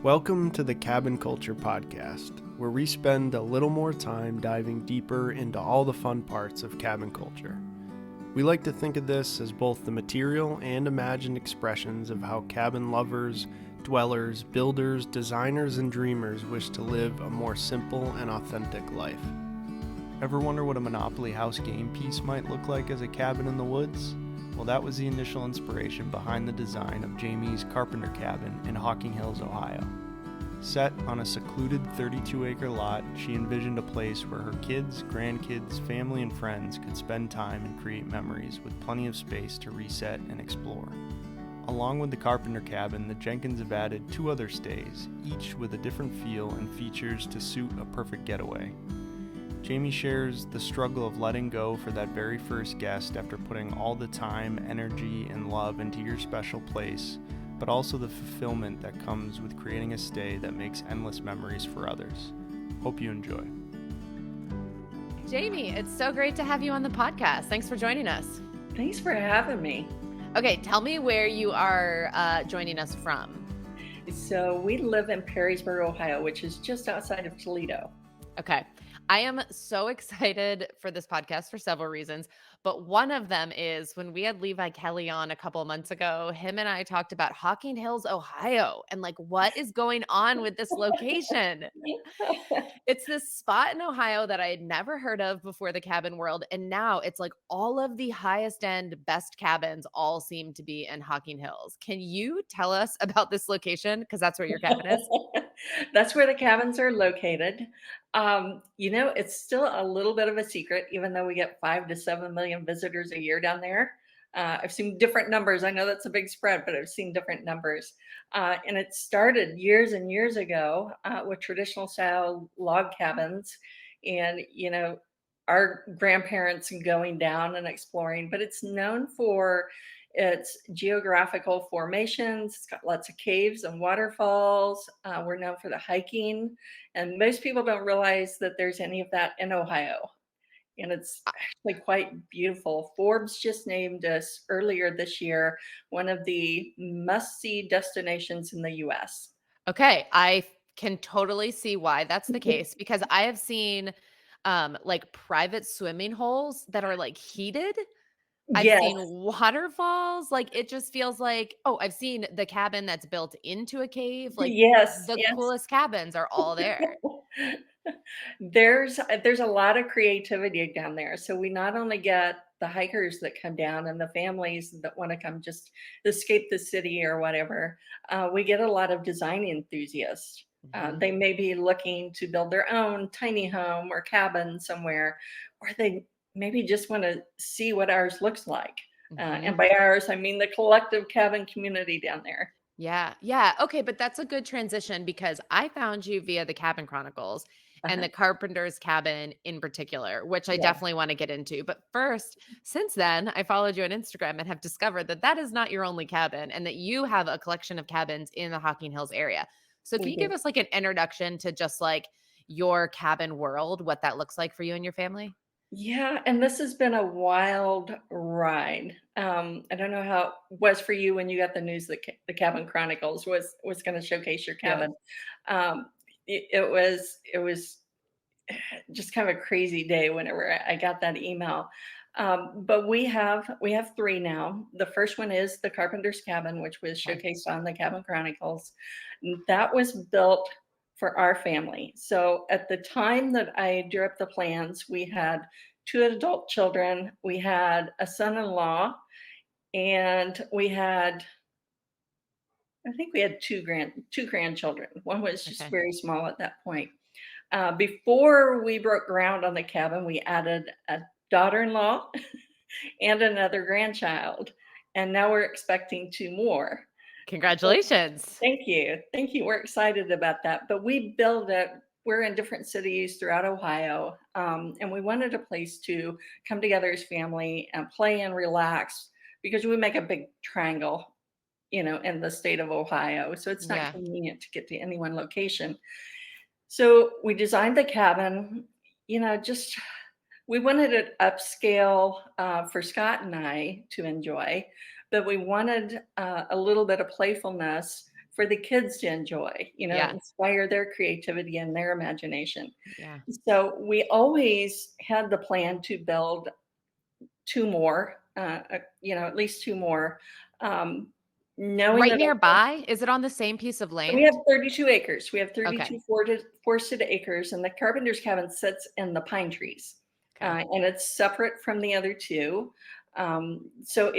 Welcome to the Cabin Culture Podcast, where we spend a little more time diving deeper into all the fun parts of cabin culture. We like to think of this as both the material and imagined expressions of how cabin lovers, dwellers, builders, designers, and dreamers wish to live a more simple and authentic life. Ever wonder what a Monopoly House game piece might look like as a cabin in the woods? Well, that was the initial inspiration behind the design of Jami's Carpenter Cabin in Hocking Hills, Ohio. Set on a secluded 32-acre lot, she envisioned a place where her kids, grandkids, family, and friends could spend time and create memories with plenty of space to reset and explore. Along with the Carpenter Cabin, the Jenkins have added 2 other stays, each with a different feel and features to suit a perfect getaway. Jami shares the struggle of letting go for that very first guest after putting all the time, energy, and love into your special place, but also the fulfillment that comes with creating a stay that makes endless memories for others. Hope you enjoy. Jami, it's so great to have you on the podcast. Thanks for joining us. Thanks for having me. Okay, tell me where you are joining us from. So we live in Perrysburg, Ohio, which is just outside of Toledo. Okay. I am so excited for this podcast for several reasons, but one of them is when we had Levi Kelly on a couple of months ago, him and I talked about Hocking Hills, Ohio, and like what is going on with this location. It's this spot in Ohio that I had never heard of before the cabin world, and now it's like all of the highest end, best cabins all seem to be in Hocking Hills. Can you tell us about this location? Because that's where your cabin is. That's where the cabins are located. It's still a little bit of a secret, even though we get 5 to 7 million visitors a year down there. I've seen different numbers. I know that's a big spread, but I've seen different numbers. And it started years and years ago with traditional style log cabins. And, our grandparents going down and exploring, but it's known for its geographical formations. It's got lots of caves and waterfalls. We're known for the hiking, and most people don't realize that there's any of that in Ohio. And it's actually quite beautiful. Forbes just named us earlier this year one of the must-see destinations in the U.S. Okay, I can totally see why that's the case because I have seen like private swimming holes that are like heated. I've Yes, seen waterfalls. Like it just feels like, oh, I've seen the cabin that's built into a cave. Like yes, the yes. coolest cabins are all there. There's a lot of creativity down there. So we not only get the hikers that come down and the families that want to come just escape the city or whatever. We get a lot of design enthusiasts. Mhm. They may be looking to build their own tiny home or cabin somewhere, or they maybe just want to see what ours looks like. And Mhm. by ours, I mean the collective cabin community down there. Yeah. Yeah. Okay. But that's a good transition because I found you via the Cabin Chronicles and Uh-huh. the Carpenter's Cabin in particular, which I Yeah. definitely want to get into. But first, since then, I followed you on Instagram and have discovered that that is not your only cabin and that you have a collection of cabins in the Hocking Hills area. So, can We you give do. us like an introduction to just like your cabin world, what that looks like for you and your family? Yeah, and this has been a wild ride. I don't know how it was for you when you got the news that the Cabin Chronicles was going to showcase your Yes. cabin. It was just kind of a crazy day whenever I got that email. But we have 3 now. The first one is the Carpenter's Cabin, which was Okay. showcased on the Cabin Chronicles. That was built for our family. So at the time that I drew up the plans, we had 2 adult children, we had a son-in-law, and I think we had 2 grandchildren. One was just Okay. very small at that point. Before we broke ground on the cabin, we added a daughter-in-law and another grandchild, and now we're expecting 2 more. So Congratulations. thank you. Thank you. We're excited about that. But we build it. We're in different cities throughout Ohio, and we wanted a place to come together as family and play and relax because we make a big triangle, in the state of Ohio. So it's not Yeah. convenient to get to any one location. So we designed the cabin, just we wanted it upscale for Scott and I to enjoy, but we wanted a little bit of playfulness for the kids to enjoy, Yeah. inspire their creativity and their imagination. Yeah. So we always had the plan to build two more, at least two more, um, knowing Right that nearby? Is it on the same piece of we have land? 32 acres. We have Okay. 32 forested acres, and the Carpenter's Cabin sits in the pine trees, Okay. and it's separate from the other two. So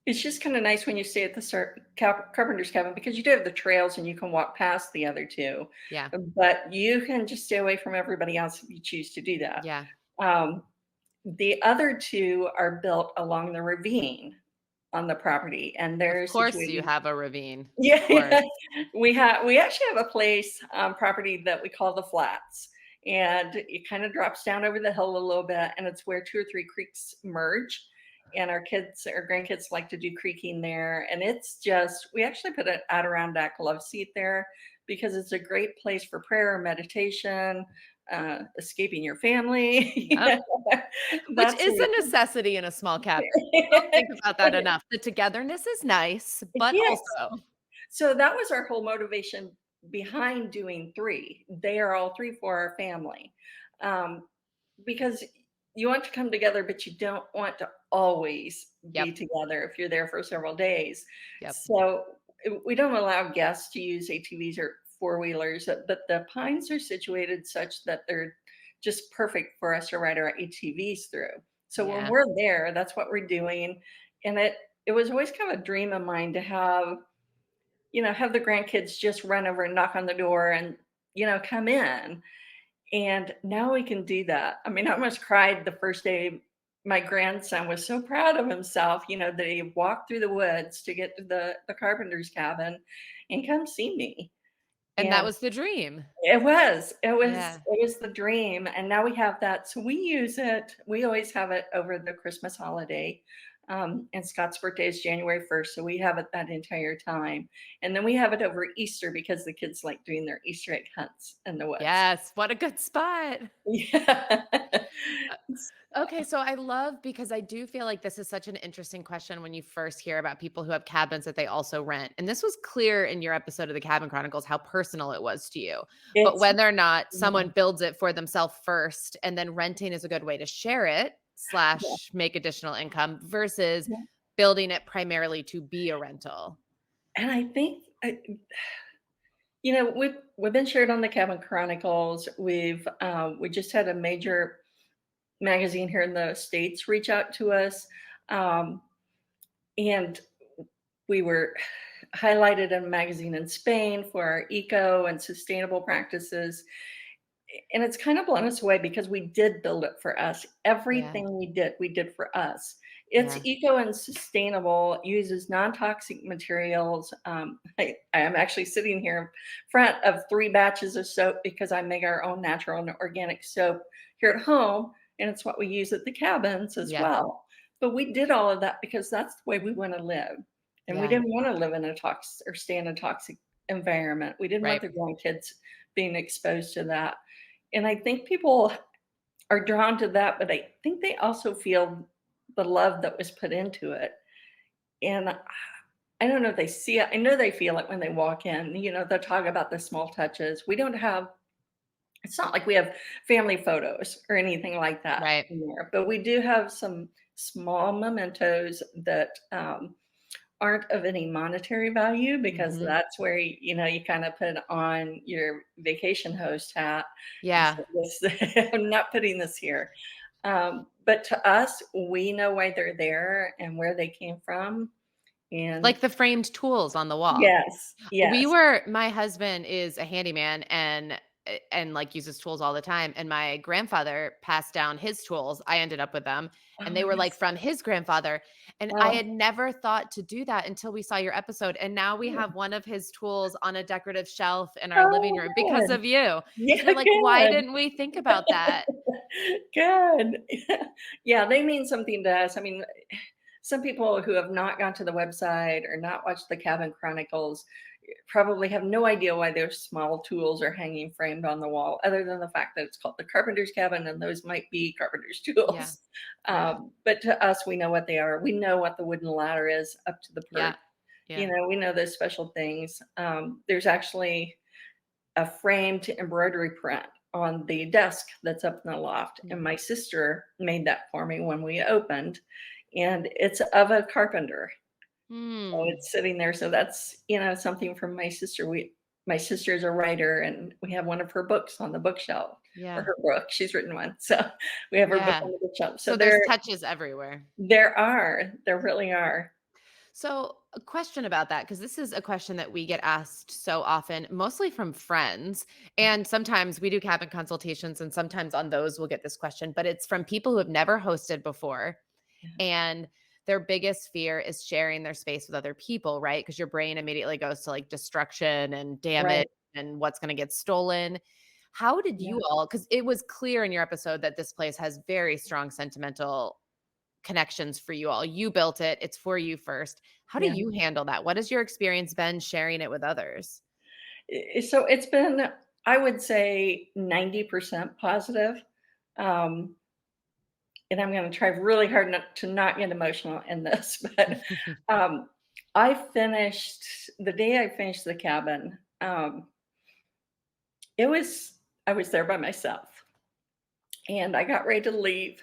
it's just kind of nice when you stay at the Carpenter's Cabin because you do have the trails and you can walk past the other two, Yeah. but you can just stay away from everybody else if you choose to do that. Yeah. Um, the other two are built along the ravine on the property, and Of they're course you situated. have a ravine. Yeah, Of course. we actually have a place, property that we call the Flats, and it kind of drops down over the hill a little bit, and it's where two or three creeks merge. And our grandkids like to do creeking there, and it's just we actually put an Adirondack love seat there because it's a great place for prayer, meditation, escaping your family. Yep. Which That's is where. a necessity in a small cabin. Don't think about that enough. The togetherness is nice, but Yes. also So that was our whole motivation behind doing three. They are all three for our family. Um, because you want to come together, but you don't want to always be Yep. together if you're there for several days. Yep. So we don't allow guests to use ATVs or four wheelers, but the pines are situated such that they're just perfect for us to ride our ATVs through. So when Yeah. we're there, that's what we're doing. And it was always kind of a dream of mine to have the grandkids just run over and knock on the door and, come in. And now we can do that. I mean, I almost cried the first day. My grandson was so proud of himself, that he walked through the woods to get to the carpenter's cabin and come see me. And that And was the dream. it was Yeah. the dream. And now we have that. So we use it. We always have it over the Christmas holiday. And Scott's birthday is January 1st. So we have it that entire time. And then we have it over Easter because the kids like doing their Easter egg hunts in the woods. Yes. What a good spot. Yeah. Uh, Okay, so I love because I do feel like this is such an interesting question when you first hear about people who have cabins that they also rent. And this was clear in your episode of the Cabin Chronicles how personal it was to you. But It's whether or not yeah, someone builds it for themselves first and then renting is a good way to share it yeah, slash make additional income versus yeah. building it primarily to be a rental. And I think we've been shared on the Cabin Chronicles. We just had a major magazine here in the States reach out to us. Um, and we were highlighted in a magazine in Spain for our eco and sustainable practices. And it's kind of blown us away because we did build it for us. Yeah. Everything we did for us. It's Yeah. eco and sustainable, uses non-toxic materials. I am actually sitting here in front of 3 batches of soap because I make our own natural and organic soap here at home, and it's what we use at the cabins as Yeah. well. But we did all of that because that's the way we want to live. And we Yeah. didn't want to live in a toxic or stay in a toxic environment. We didn't want Right. the grandkids being exposed to that. And I think people are drawn to that, but I think they also feel the love that was put into it. And I don't know if they see it. I know they feel it when they walk in. They'll talk about the small touches. We don't have, it's not like we have family photos or anything like that Right. in there, but we do have some small mementos that aren't of any monetary value because Mhm. that's where you kind of put on your vacation host hat and say, Yeah. I'm not putting this here. But to us, we know why they're there and where they came from. And Like the framed tools on the wall. yes, yes. My husband is a handyman and like uses tools all the time. And my grandfather passed down his tools. I ended up with them and Oh, they were like yes. from his grandfather. And I Oh, had never thought to do that until we saw your episode. And now we yeah. have one of his tools on a decorative shelf in our living Oh, room because good. of you. Yeah, You're like, why good. didn't we think about that? Good. Yeah, they mean something to us. I mean, some people who have not gone to the website or not watched the Cabin Chronicles probably have no idea why those small tools are hanging framed on the wall, other than the fact that it's called the Carpenter's Cabin and those might be carpenter's Yeah. tools. Yeah. But to us, we know what they are. We know what the wooden ladder is up to the Yeah. perch. You Yeah. know, we know those special things. There's actually a framed embroidery print on the desk that's up in the loft, and my sister made that for me when we opened, and it's of a carpenter. So Hmm. it's sitting there. So that's, you know, something from my sister. My sister is a writer, and we have one of her books on the bookshelf, or Yeah. her book. She's written one. So we have her book Yeah. on the bookshelf. So So there's touches everywhere. there really are. So, a question about that, because this is a question that we get asked so often, mostly from friends. And sometimes we do cabin consultations, and sometimes on those we'll get this question, but it's from people who have never hosted before. Yeah. And their biggest fear is sharing their space with other people, right? Because your brain immediately goes to like destruction and damage Right. and what's going to get stolen. How did Yeah. you all, because it was clear in your episode that this place has very strong sentimental connections for you all. You built it, it's for you first. How do Yeah. you handle that? What has your experience been sharing it with others? So it's been, I would say, 90% positive. Um, and I'm going to try really hard not to not get emotional in this, but um, I finished the day I finished the cabin. It was I was there by myself, and I got ready to leave,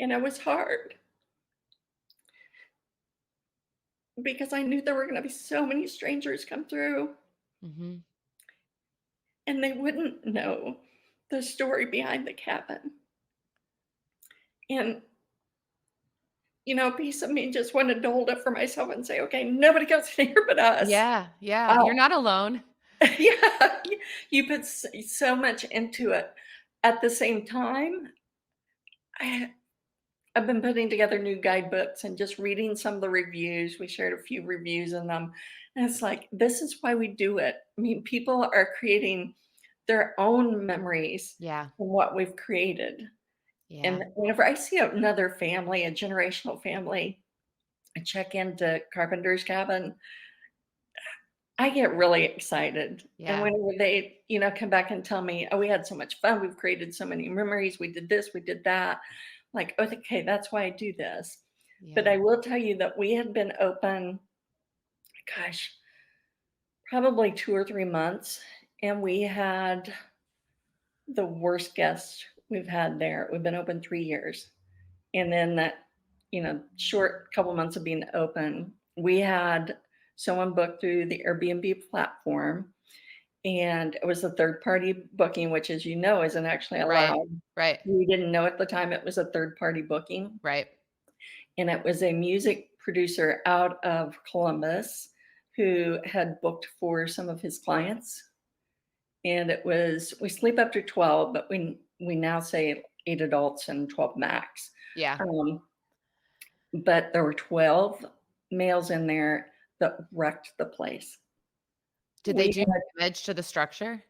and it was hard because I knew there were going to be so many strangers come through, Mhm. and they wouldn't know the story behind the cabin. And a piece of me just wanted to hold up for myself and say, "Okay, nobody goes in here but us." Yeah, yeah, Oh, you're not alone. yeah, you put so much into it. At the same time, I I've been putting together new guidebooks and just reading some of the reviews. We shared a few reviews in them. And it's like, this is why we do it. I mean, people are creating their own memories Yeah, from what we've created. yeah, And whenever I see another family, a generational family, I check into Carpenter's Cabin, I get really excited. And yeah, whenever they, come back and tell me, oh, we had so much fun, we've created so many memories, we did this, we did that. Like, okay, that's why I do this. But yeah. I will tell you that we had been open, gosh, probably 2 or 3 months, and we had the worst guests we've had there. We've been open 3 years. And then that, short couple months of being open, we had someone book through the Airbnb platform. And it was a third party booking, which, as you know, isn't actually Right, allowed. right, We didn't know at the time it was a third party booking. right. And it was a music producer out of Columbus who had booked for some of his clients. And it was, we sleep up to 12, but we now say 8 adults and 12 max. Yeah. Um, but there were 12 males in there that wrecked the place. Did they do damage to the structure?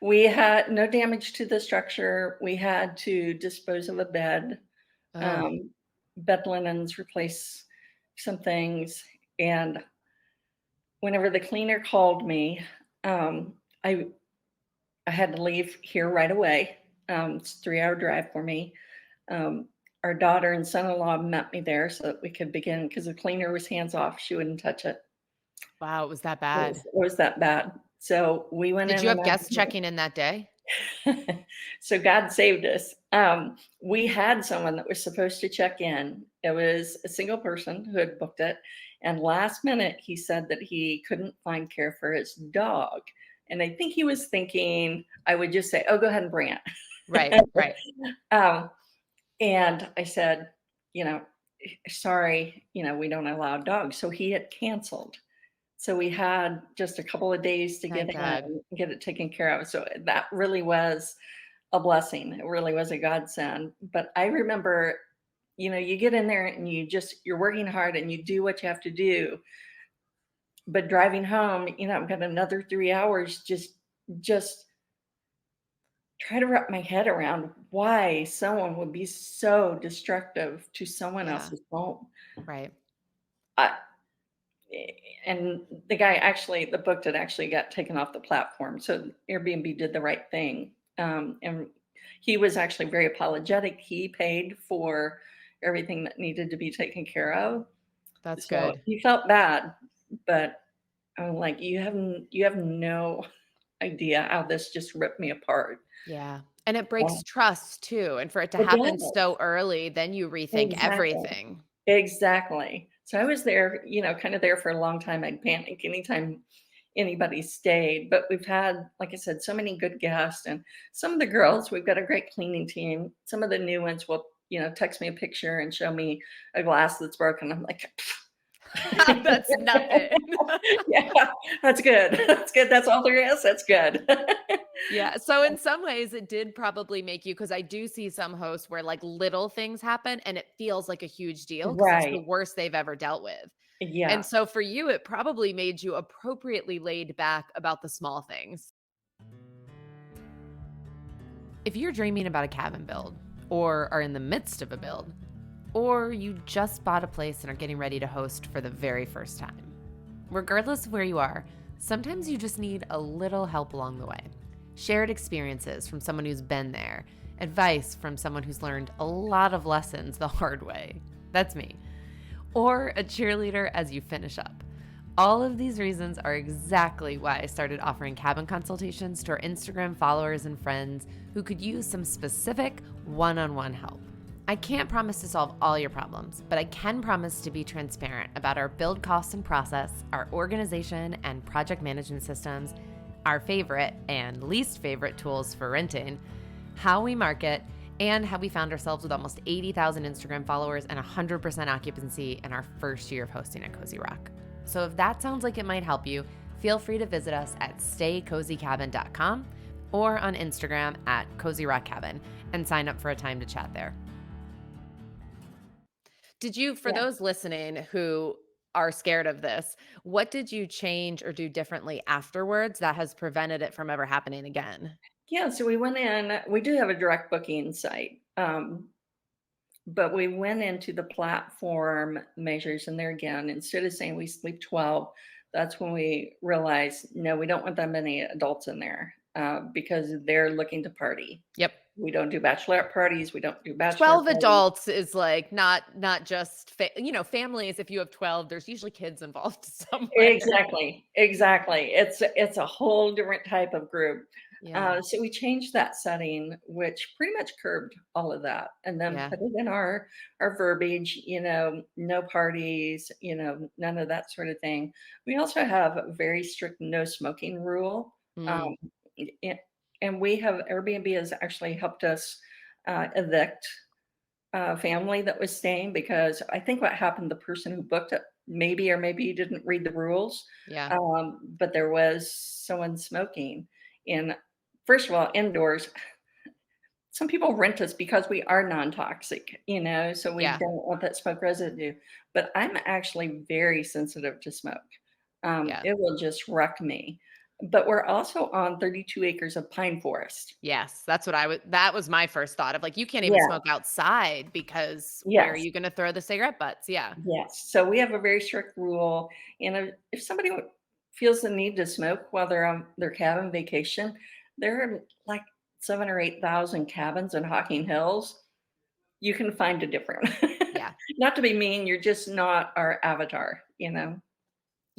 We had no damage to the structure. We had to dispose of a bed, Oh, um, bed linens, replace some things. And whenever the cleaner called me, um, I I had to leave here right away. It's a 3-hour drive for me. Um, our daughter and son-in-law met me there so that we could begin because the cleaner was hands off. She wouldn't touch it. wow, it was that It bad. was, it was that bad. So we went Did in you have and guests checking in that day? so God saved us. We had someone that was supposed to check in. It was a single person who had booked it. And last minute, he said that he couldn't find care for his dog. And I think he was thinking I would just say, oh, go ahead and bring Right, it. right. um, and I said, you know, sorry, we don't allow dogs. So he had canceled. So we had just a couple of days to get Thank in God. and get it taken care of. So that really was a blessing. It really was a godsend. But I remember, you get in there and you're working hard and you do what you have to do. But driving home, I've got another 3 hours just try to wrap my head around why someone would be so destructive to someone Yeah, else's home. right. I, and the book that actually got taken off the platform. So Airbnb did the right thing. And he was actually very apologetic. He paid for everything that needed to be taken care of. That's So good. he felt bad, but I'm like, you have no idea how this just ripped me apart. Yeah. And it breaks So trust too. And for it to it happen does. so early, then you rethink Exactly. everything. Exactly. So I was there, kind of there for a long time. I'd panic anytime anybody stayed, but we've had, like I said, so many good guests, and some of the girls, we've got a great cleaning team. Some of the new ones will, text me a picture and show me a glass that's broken. I'm like, That's nothing. yeah, that's good. That's good. That's all there is. That's good. Yeah. So in some ways it did probably make you, because I do see some hosts where like little things happen and it feels like a huge deal because it's the Right. worst they've ever dealt with. And Yeah. so for you, it probably made you appropriately laid back about the small things. If you're dreaming about a cabin build, or are in the midst of a build, or you just bought a place and are getting ready to host for the very first time, regardless of where you are, sometimes you just need a little help along the way. Shared experiences from someone who's been there, advice from someone who's learned a lot of lessons the hard way. That's me. Or a cheerleader as you finish up. All of these reasons are exactly why I started offering cabin consultations to our Instagram followers and friends who could use some specific one-on-one help. I can't promise to solve all your problems, but I can promise to be transparent about our build costs and process, our organization and project management systems, our favorite and least favorite tools for renting, how we market, and how we found ourselves with almost 80,000 Instagram followers and 100% occupancy in our first year of hosting at Cozy Rock. So if that sounds like it might help you, feel free to visit us at staycozycabin.com or on Instagram at Cozy Rock Cabin and sign up for a time to chat there. Did you, for Yeah. those listening who are scared of this, what did you change or do differently afterwards that has prevented it from ever happening again? Yeah. So we went in, we do have a direct booking site. But we went into the platform measures, and there again, instead of saying we sleep 12, that's when we realized, no, we don't want that many adults in there because they're looking to party. Yep. We don't do bachelorette parties. We don't do bachelor 12 parties. adults is like not just families. If you have 12, there's usually kids involved somewhere. Exactly, exactly. It's a whole different type of group. Yeah. So we changed that setting, which pretty much curbed all of that, and then Yeah. put it in our verbiage. No parties. None of that sort of thing. We also have a very strict no smoking rule, Mm, um, a- and we have Airbnb has actually helped us evict family that was staying because I think what happened, the person who booked it maybe or maybe didn't read the rules, yeah. but there was someone smoking in, first of all, indoors. Some people rent us because we are non-toxic, so we Yeah. don't want that smoke residue. But I'm actually very sensitive to smoke. Yeah. It will just wreck me. But we're also on 32 acres of pine forest. Yes. That's what that was my first thought of like, you can't even Yeah. smoke outside because where are Yes. you going to throw the cigarette butts? Yeah. Yes. So we have a very strict rule. And if somebody feels the need to smoke while they're on their cabin vacation, there are like 7 or 8,000 cabins in Hocking Hills. You can find a different. Yeah. Not to be mean, you're just not our avatar.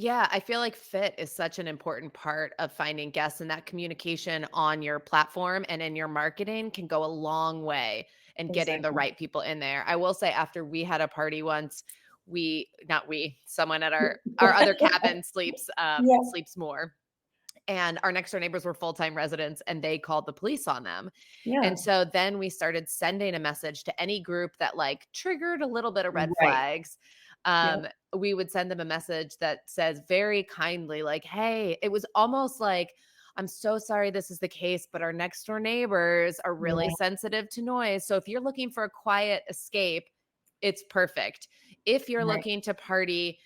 Yeah, I feel like fit is such an important part of finding guests, and that communication on your platform and in your marketing can go a long way in getting the Exactly. right people in there. I will say after we had a party once, not we, someone at our other cabin Yeah. sleeps more. And our next door neighbors were full-time residents and they called the police on them. Yeah. And so then we started sending a message to any group that like triggered a little bit of red Right. flags. Yeah. We would send them a message that says very kindly, like, hey, it was almost like, I'm so sorry this is the case, but our next door neighbors are really Yeah. sensitive to noise. So if you're looking for a quiet escape, it's perfect. If you're Right. looking to party,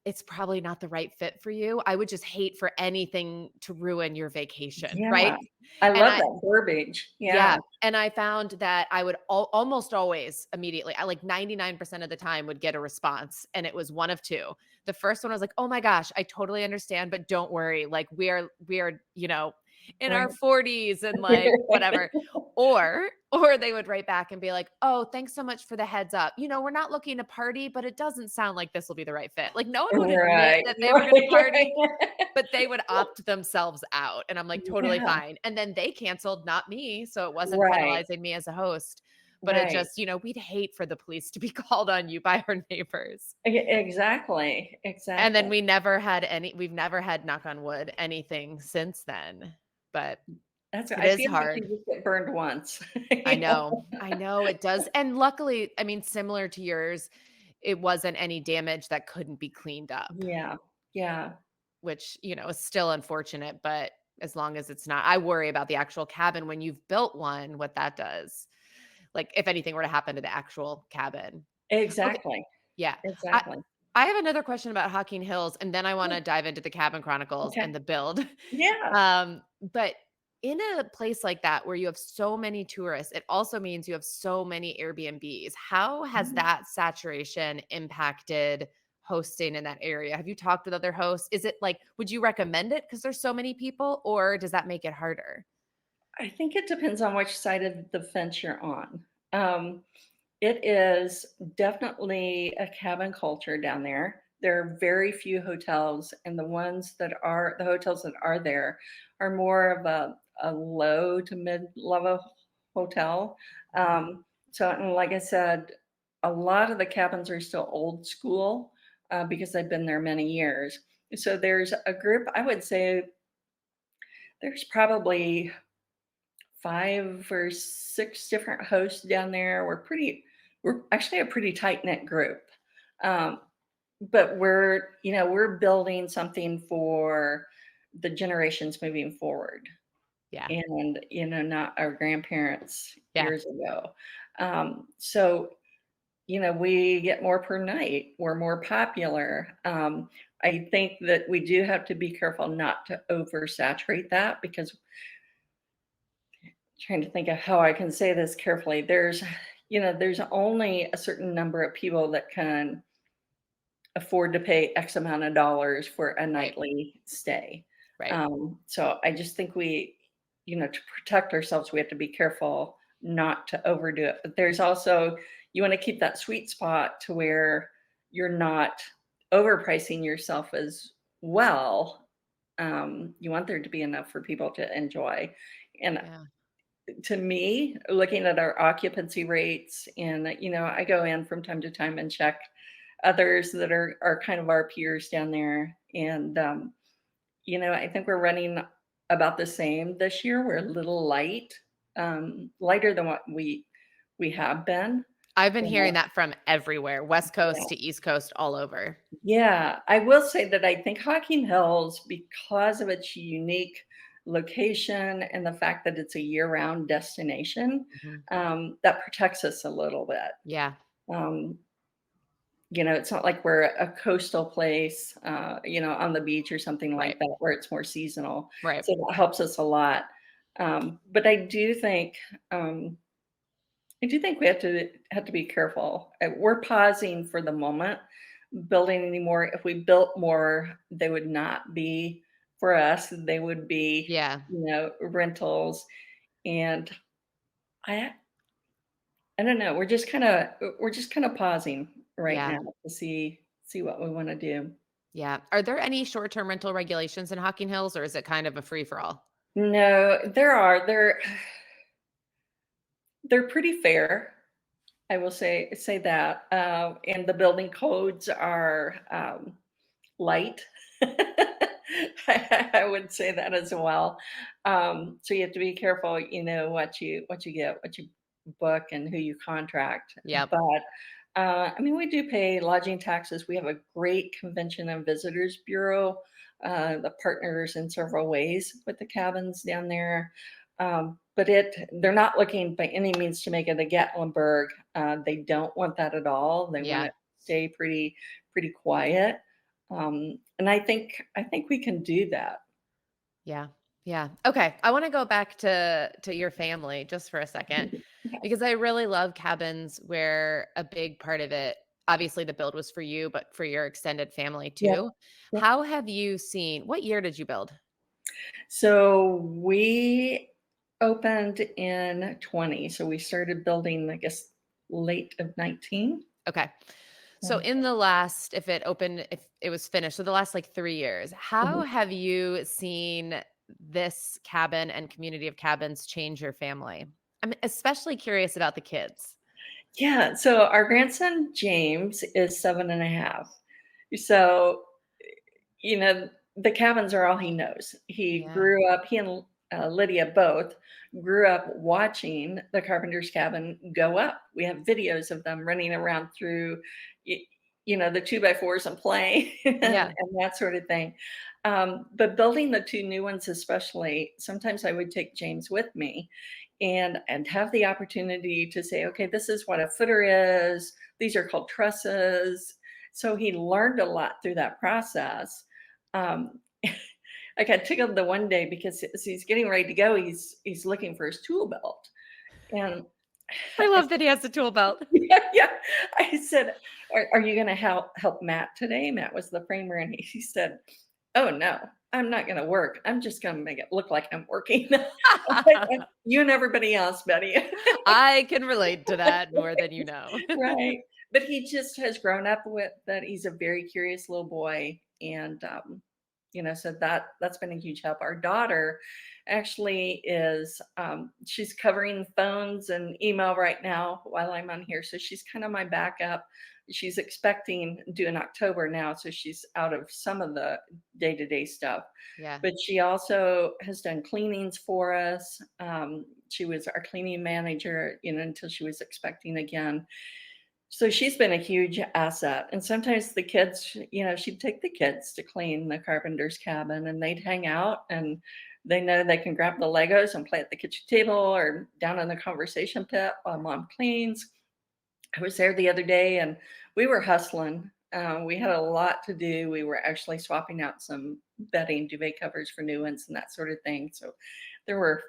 it's probably not the right fit for you. I would just hate for anything to ruin your vacation, Yeah. right? I And love I that verbiage. Yeah. yeah, and I found that I would almost always immediately, I like 99% of the time would get a response, and it was one of two. The first one was like, "Oh my gosh, I totally understand, but don't worry. Like we are, in Right. our 40s and like whatever. Or they would write back and be like, "Oh, thanks so much for the heads up. We're not looking to party, but it doesn't sound like this will be the right fit." Like no one would admit Right. that they were going to party, Right. but they would opt themselves out. And I'm like, totally Yeah. fine. And then they canceled, not me. So it wasn't Right. penalizing me as a host, but it Right. just, we'd hate for the police to be called on you by our neighbors. Exactly. And then Exactly. we've never had, knock on wood, anything since then. But That's right. it I is feel like hard. you just get burned once. I know it does. And luckily, I mean, similar to yours, it wasn't any damage that couldn't be cleaned up, Yeah. Yeah. which, is still unfortunate. But as long as it's not, I worry about the actual cabin when you've built one, what that does. Like if anything were to happen to the actual cabin. Okay. Exactly. Yeah. I, Exactly. I have another question about Hocking Hills, and then I want Yeah. to dive into the Cabin Chronicles Okay. and the build. Yeah. But in a place like that where you have so many tourists, it also means you have so many Airbnbs. How has Mhm. that saturation impacted hosting in that area? Have you talked with other hosts? Is it like, would you recommend it because there's so many people, or does that make it harder? I think it depends on which side of the fence you're on. Um, it is definitely a cabin culture down there. There are very few hotels, and the hotels that are there are more of a low to mid level hotel. Mhm. So, and like I said, a lot of the cabins are still old school because I've been there many years. So there's a group, I would say there's probably 5 or 6 different hosts down there. We're actually a pretty tight-knit group. Um, but we're building something for the generations moving forward Yeah. and, not our grandparents Yeah. years ago. So, we get more per night. We're more popular. I think that we do have to be careful not to oversaturate that because trying to think of how I can say this carefully. There's only a certain number of people that can afford to pay X amount of dollars for a Right. nightly stay. Right. So I just think to protect ourselves, we have to be careful not to overdo it. But there's also, you want to keep that sweet spot to where you're not overpricing yourself as well. You want there to be enough for people to enjoy. And Yeah. to me, looking at our occupancy rates and, I go in from time to time and check others that are kind of our peers down there. And, I think we're running about the same this year. We're a little light, lighter than what we have been. I've been Yeah. hearing that from everywhere, West Yeah. Coast to East Coast, all over. Yeah, I will say that I think Hocking Hills, because of its unique location and the fact that it's a year-round destination, Mhm. that protects us a little bit. Yeah. Um, it's not like we're a coastal place, on the beach or something like Right. that where it's more seasonal. Right. So that helps us a lot. But um, I do think we have to be careful. We're pausing for the moment, building any more. If we built more, they would not be for us. They would be, Yeah. rentals. And I I don't know. We're just kind of pausing right Yeah. now to see what we want to do. Yeah. Are there any short-term rental regulations in Hocking Hills, or is it kind of a free-for-all? No, there are. They're pretty fair. I will say that. And the building codes are light. I would say that as well. So you have to be careful, what you get, what you book, and who you contract. Yep. But I mean, we do pay lodging taxes. We have a great convention and visitors bureau that partners in several ways with the cabins down there. But they're not looking by any means to make it a Gatlinburg. They don't want that at all. They want Yeah. it to stay pretty quiet. And I think we can do that. Yeah. Yeah. Okay. I want to go back to your family just for a second Yeah. because I really love cabins where a big part of it, obviously the build was for you, but for your extended family Yep. too. Yep. How have you seen, what year did you build? So we opened in 20. So we started building, I guess, late of 19. Okay. So Yeah. in the last, if it was finished, so the last like 3 years, how Mhm. have you seen this cabin and community of cabins change your family? I'm especially curious about the kids. Yeah. So our grandson James is 7.5. So, the cabins are all he knows. He Yeah. grew up, he and Lydia both grew up watching the Carpenter's Cabin go up. We have videos of them running around through, y- the 2x4s and playing Yeah. and that sort of thing. But building the two new ones, especially, sometimes I would take James with me and have the opportunity to say, okay, this is what a footer is. These are called trusses. So he learned a lot through that process. Um, I got tickled the one day because as he's getting ready to go, he's looking for his tool belt, and I I love that he has a tool belt. yeah, yeah. I said, "Are you going to help Matt today?" Matt was the framer, and he said, "Oh no, I'm not going to work. I'm just going to make it look like I'm working." I'm like, you and everybody else, Betty. I can relate to that more than you know. Right. But he just has grown up with that. He's a very curious little boy. And, so that's been a huge help. Our daughter actually is, she's covering phones and email right now while I'm on here. So she's kind of my backup. She's expecting due in October now. So she's out of some of the day-to-day stuff. Yeah. But she also has done cleanings for us. She was our cleaning manager, until she was expecting again. So she's been a huge asset. And sometimes the kids, she'd take the kids to clean the carpenter's cabin and they'd hang out and they know they can grab the Legos and play at the kitchen table or down in the conversation pit while mom cleans. I was there the other day and we were hustling. We had a lot to do. We were actually swapping out some bedding, duvet covers for new ones and that sort of thing. So there were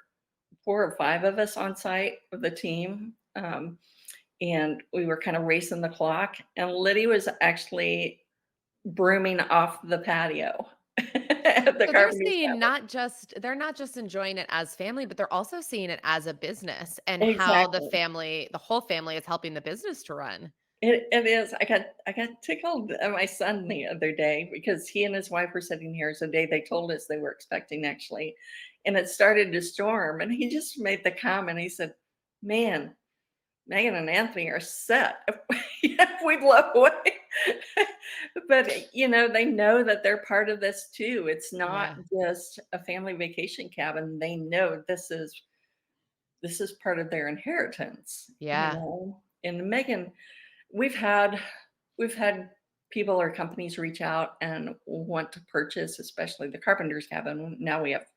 4 or 5 of us on site with the team. And we were kind of racing the clock. And Liddy was actually brooming off the patio at the So they're carpenter's seeing cabin. they're not just enjoying it as family, but they're also seeing it as a business and how Exactly. the whole family is helping the business to run. It is. I got tickled at my son the other day because he and his wife were sitting here. It's the day they told us they were expecting actually. And it started to storm. And he just made the comment. He said, "Man, Megan and Anthony are set if we blow away." But they know that they're part of this too. It's not Yeah. just a family vacation cabin. They know this is part of their inheritance. Yeah. And Megan, we've had we've had people or companies reach out and want to purchase, especially the carpenter's cabin. Now we have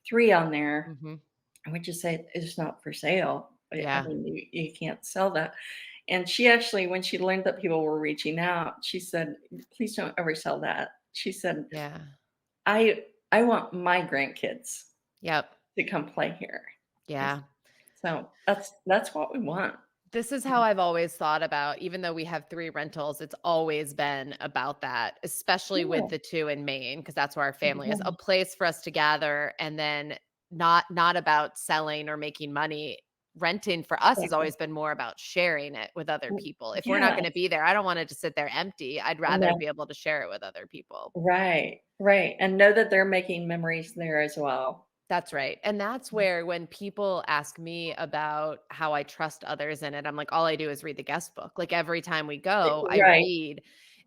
3 on there, Mhm. and we just say it's not for sale. I Yeah. mean, you can't sell that. And she actually, when she learned that people were reaching out, she said, "Please don't ever sell that." She said, Yeah. I want my grandkids Yep. to come play here." Yeah. So that's what we want. This is how I've always thought about, even though we have 3 rentals, it's always been about that, especially with Yeah, the 2 in Maine, because that's where our family is. A yeah, place for us to gather and then not about selling or making money. Renting for us has exactly. always been more about sharing it with other people. If we're not Yeah, gonna be there, I don't want it to sit there empty. I'd rather no, be able to share it with other people. right, right, and know that they're making memories there as well. That's right. And that's where when people ask me about how I trust others in it, I'm like, all I do is read the guest book. Like every time we go, I Right. read.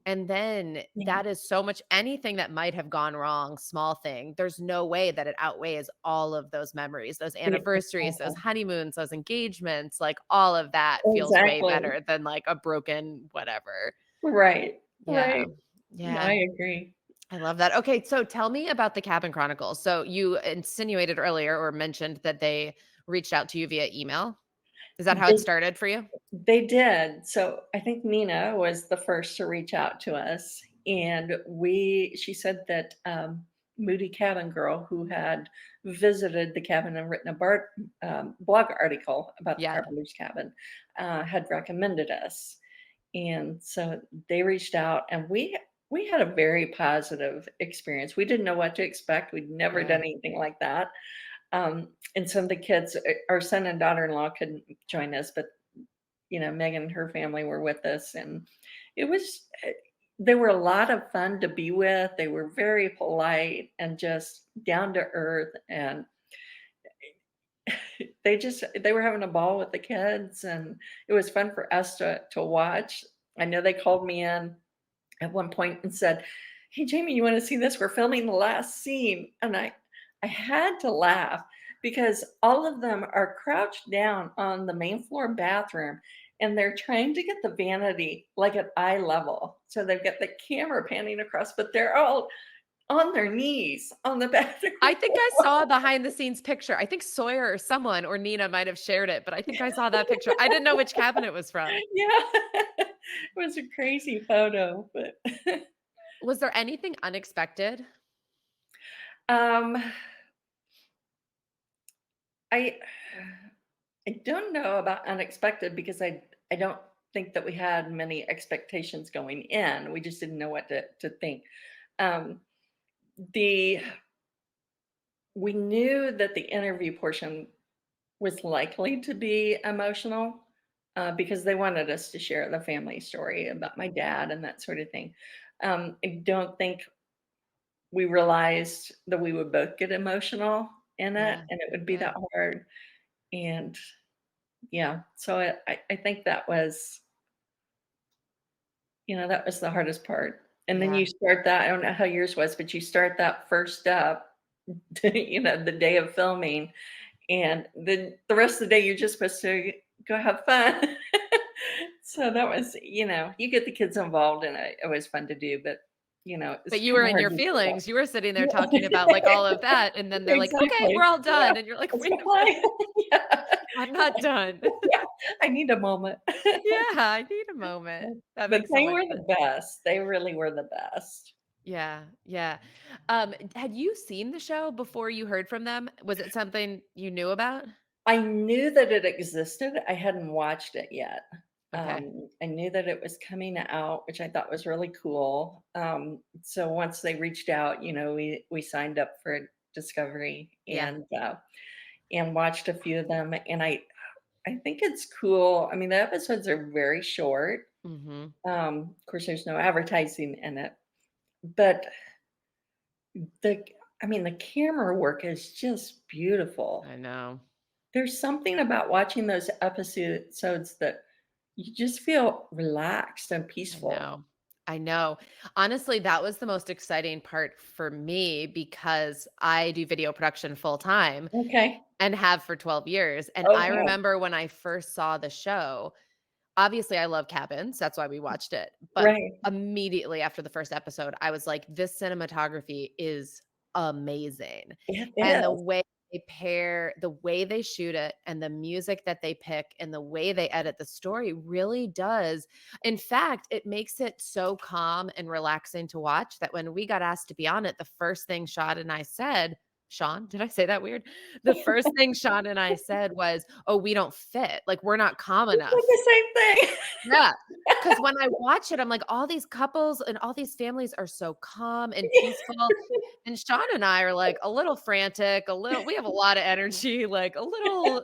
And then Yeah, that is so much anything that might have gone wrong, small thing, there's no way that it outweighs all of those memories, those anniversaries, those exactly. honeymoons, those engagements, like all of that feels way Exactly. better than like a broken whatever. Right, Yeah. right. No, I Yeah. agree. I love that. Okay, so tell me about the Cabin Chronicles. So you insinuated earlier or mentioned that they reached out to you via email. Is that how it They started for you? they did. So I think Nina was the first to reach out to us, and she said that, Moody Cabin Girl, who had visited the cabin and written a blog article about the Yeah. carpenter's cabin, had recommended us. And so they reached out, and we We had a very positive experience. We didn't know what to expect. We'd never Yeah. done anything like that. And some of the kids, our son and daughter-in-law couldn't join us, but Megan and her family were with us, and it was they were a lot of fun to be with. They were very polite and just down to earth, and they were having a ball with the kids, and it was fun for us to watch. I know they called me in at one point and said, "Hey, Jamie, you want to see this? We're filming the last scene." And I had to laugh because all of them are crouched down on the main floor bathroom and they're trying to get the vanity like at eye level. So they've got the camera panning across, but they're all on their knees on the bathroom I think I floor. saw a behind the scenes picture. I think Sawyer or someone or Nina might have shared it, but I think I saw that picture. I didn't know which cabin it was from. Yeah. It was a crazy photo, but Was there anything unexpected? um I I don't know about unexpected because I don't think that we had many expectations going in. We just didn't know what to think. Um, the We knew that the interview portion was likely to be emotional because they wanted us to share the family story about my dad and that sort of thing. I don't think we realized that we would both get emotional in it, Yeah. and it would be Yeah. that hard. And yeah, so I think that was the hardest part. And then Yeah. you start that I don't know how yours was, but you start that first up, the day of filming, and then the rest of the day, you're just supposed to go have fun. So that was you get the kids involved, and it was fun to do, but, it's But you were kinda in hard your to do that. feelings. You were sitting there talking about, like, Yeah. all of that, and then they're like, "Okay, we're Exactly. all Yeah. done." And you're like, Let's "Wait go a minute, play. Yeah. I'm not done." Yeah. I need a moment. Yeah, I need a moment. That But makes so they much were the sense. best. They really were the best. Yeah, yeah. Had you seen the show before you heard from them? Was it something you knew about? I knew that it existed, I hadn't watched it yet. Okay. I knew that it was coming out, which I thought was really cool. So once they reached out, we signed up for Discovery Yeah. and watched a few of them, and I think it's cool. I mean, the episodes are very short. Mhm. Of course, there's no advertising in it, but the the camera work is just beautiful. I know. There's something about watching those episodes that you just feel relaxed and I peaceful. know. I know. Honestly, that was the most exciting part for me because I do video production full time Okay. and have for 12 years. And I Okay. remember when I first saw the show, obviously I love cabins. That's why we watched it. But Right. immediately after the first episode, I was like, this cinematography is amazing. It And the is. way they pair, the way they shoot it, and the music that they pick, and the way they edit the story really does. In fact, it makes it so calm and relaxing to watch that when we got asked to be on it, the first thing Sean, did I say that weird? The first thing Sean and I said was, "Oh, we don't fit. Like, we're not calm We enough." said the same thing. Yeah, because when I watch it, I'm like, all these couples and all these families are so calm and peaceful, and Sean and I are, like, a little frantic, we have a lot of energy, like, a little we're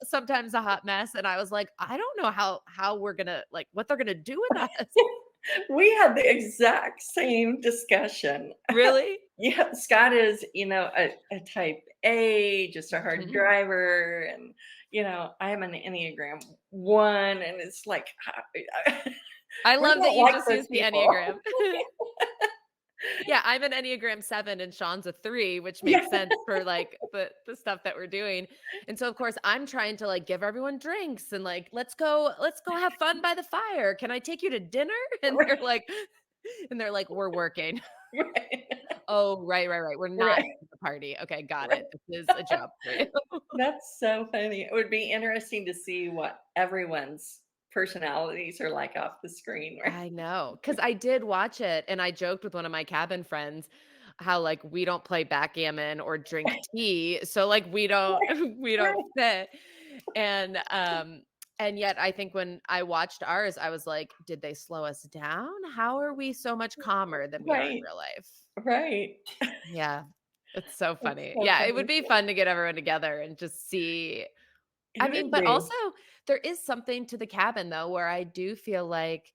sometimes a hot mess, and I was like, "I don't know how we're gonna like, what they're gonna do with us." We had the exact same discussion. Really? Yeah, Scott is, a type A, just a hard Mhm. driver, and I am an Enneagram 1, and it's like, I we're love that not you like just those used the people. Enneagram. Yeah, I'm an Enneagram 7 and Sean's a 3, which Yeah. makes sense for, like, the stuff that we're doing, and so, of course, I'm trying to, like, give everyone drinks and, like, "Let's go have fun by the fire. Can I take you to dinner?" And they're Right, like "We're working." right, "Oh, right, right, right. We're not right, here at the party. Okay, got right. it. This is a job for you." That's so funny. It would be interesting to see what everyone's personalities are like off the screen, right? I know, because I did watch it, and I joked with one of my cabin friends how, like, we don't play backgammon or drink tea, so, like, we don't we don't Right. fit, and, And yet I think when I watched ours, I was like, did they slow us down? How are we so much calmer than we are in Right, real life? right. Yeah. It's so It's funny. so Yeah, it would funny. be fun to get everyone together and just see. I It mean, would but be. also there is something to the cabin though, where I do feel like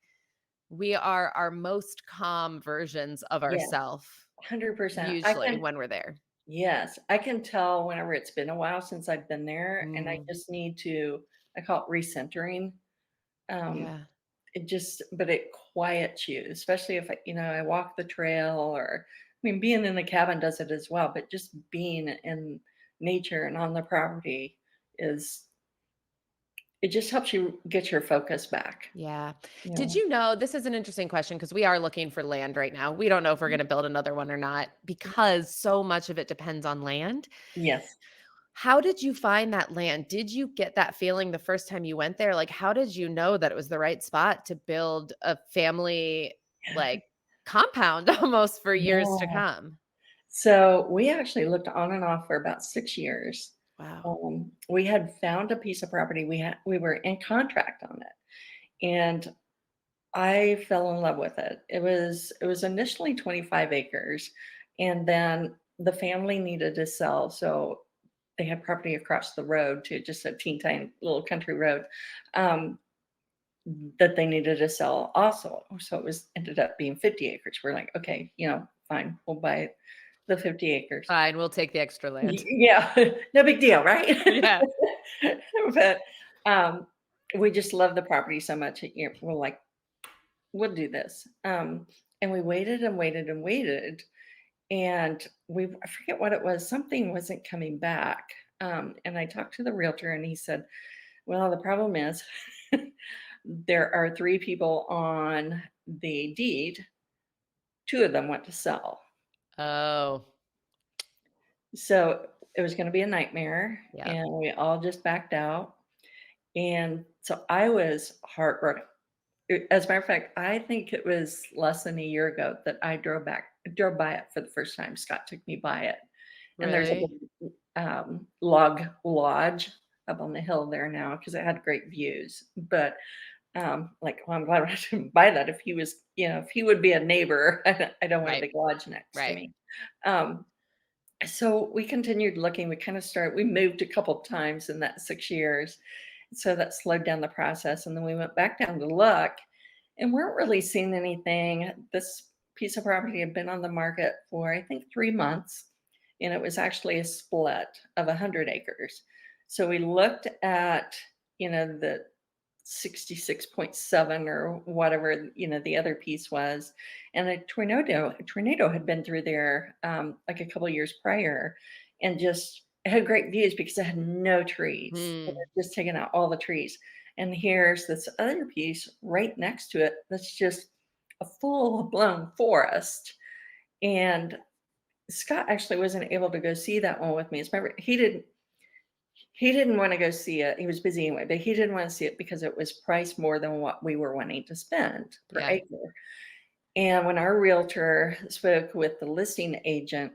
we are our most calm versions of Yeah, ourselves 100%. usually when we're there. Yes, I can tell whenever it's been a while since I've been there, and I Mm, just need to, I call it recentering. Um, yeah. but it quiets you, especially if I walk the trail or, I mean, being in the cabin does it as well, but just being in nature and on the property is, it just helps you get your focus back. Yeah. Did Yeah. you know this is an interesting question because we are looking for land right now. We don't know if we're going to build another one or not because so much of it depends on land. Yes. How did you find that land? Did you get that feeling the first time you went there? Like, how did you know that it was the right spot to build a family like compound almost for years to Yeah. come? So we actually looked on and off for about 6 years. Wow. We had found a piece of property. We were in contract on it, and I fell in love with it. It was initially 25 acres, and then the family needed to sell, so they had property across the road to just a teen tiny little country road um, that they needed to sell also. So it was ended up being 50 acres. We're like, okay, fine, we'll buy the 50 acres. Fine, we'll take the extra land. Yeah, no big deal, right? Yeah. But um, we just love the property so much. We're like, we'll do this. And we waited and waited and waited, and I forget what it was. Something wasn't coming back. And I talked to the realtor, and he said, "Well, the problem is there are three people on the deed. Two of them want to sell, Oh, so it was going to be a nightmare." yeah. And we all just backed out. And so I was heartbroken. As a matter of fact, I think it was less than a year ago that I drove by it for the first time. Scott took me by it, and there's a Really? big, log lodge up on the hill there now because it had great views. But like, well, I'm glad I didn't buy that. If he would be a neighbor, I don't want a Right. big lodge next to Right. me. Um, so we continued looking. We moved a couple of times in that 6 years. So that slowed down the process. And then we went back down to look and weren't really seeing anything. This piece of property had been on the market for, I think, 3 months. And it was actually a split of 100 acres. So we looked at, the 66.7 or whatever, the other piece was. And a tornado had been through there like a couple years prior, and just it had great views because it had no trees. It Hmm. had just taken out all the trees. And here's this other piece right next to it that's just a full blown forest. And Scott actually wasn't able to go see that one with me. He didn't wanna go see it. He was busy anyway, but he didn't wanna see it because it was priced more than what we were wanting to spend per Yeah. acre. And when our realtor spoke with the listing agent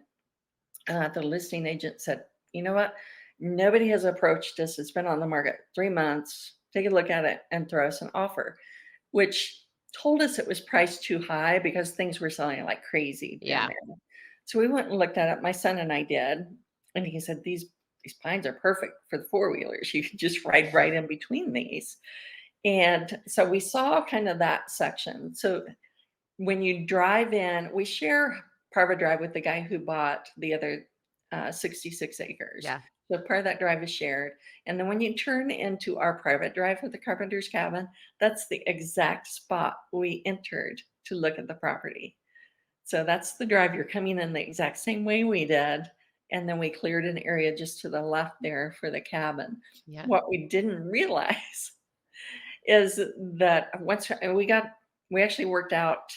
said, "You know what? Nobody has approached us. It's been on the market 3 months. Take a look at it and throw us an offer," which told us it was priced too high because things were selling like crazy down Yeah. there. So we went and looked at it. My son and I did, and he said, "These pines are perfect for the four-wheelers. You could just ride right in between these." And so we saw kind of that section. So when you drive in, we share private drive with the guy who bought the other 66 acres. Yeah. So part of that drive is shared. And then when you turn into our private drive for the Carpenter's Cabin, that's the exact spot we entered to look at the property. So that's the drive. You're coming in the exact same way we did. And then we cleared an area just to the left there for the cabin. Yeah. What we didn't realize is that we actually worked out,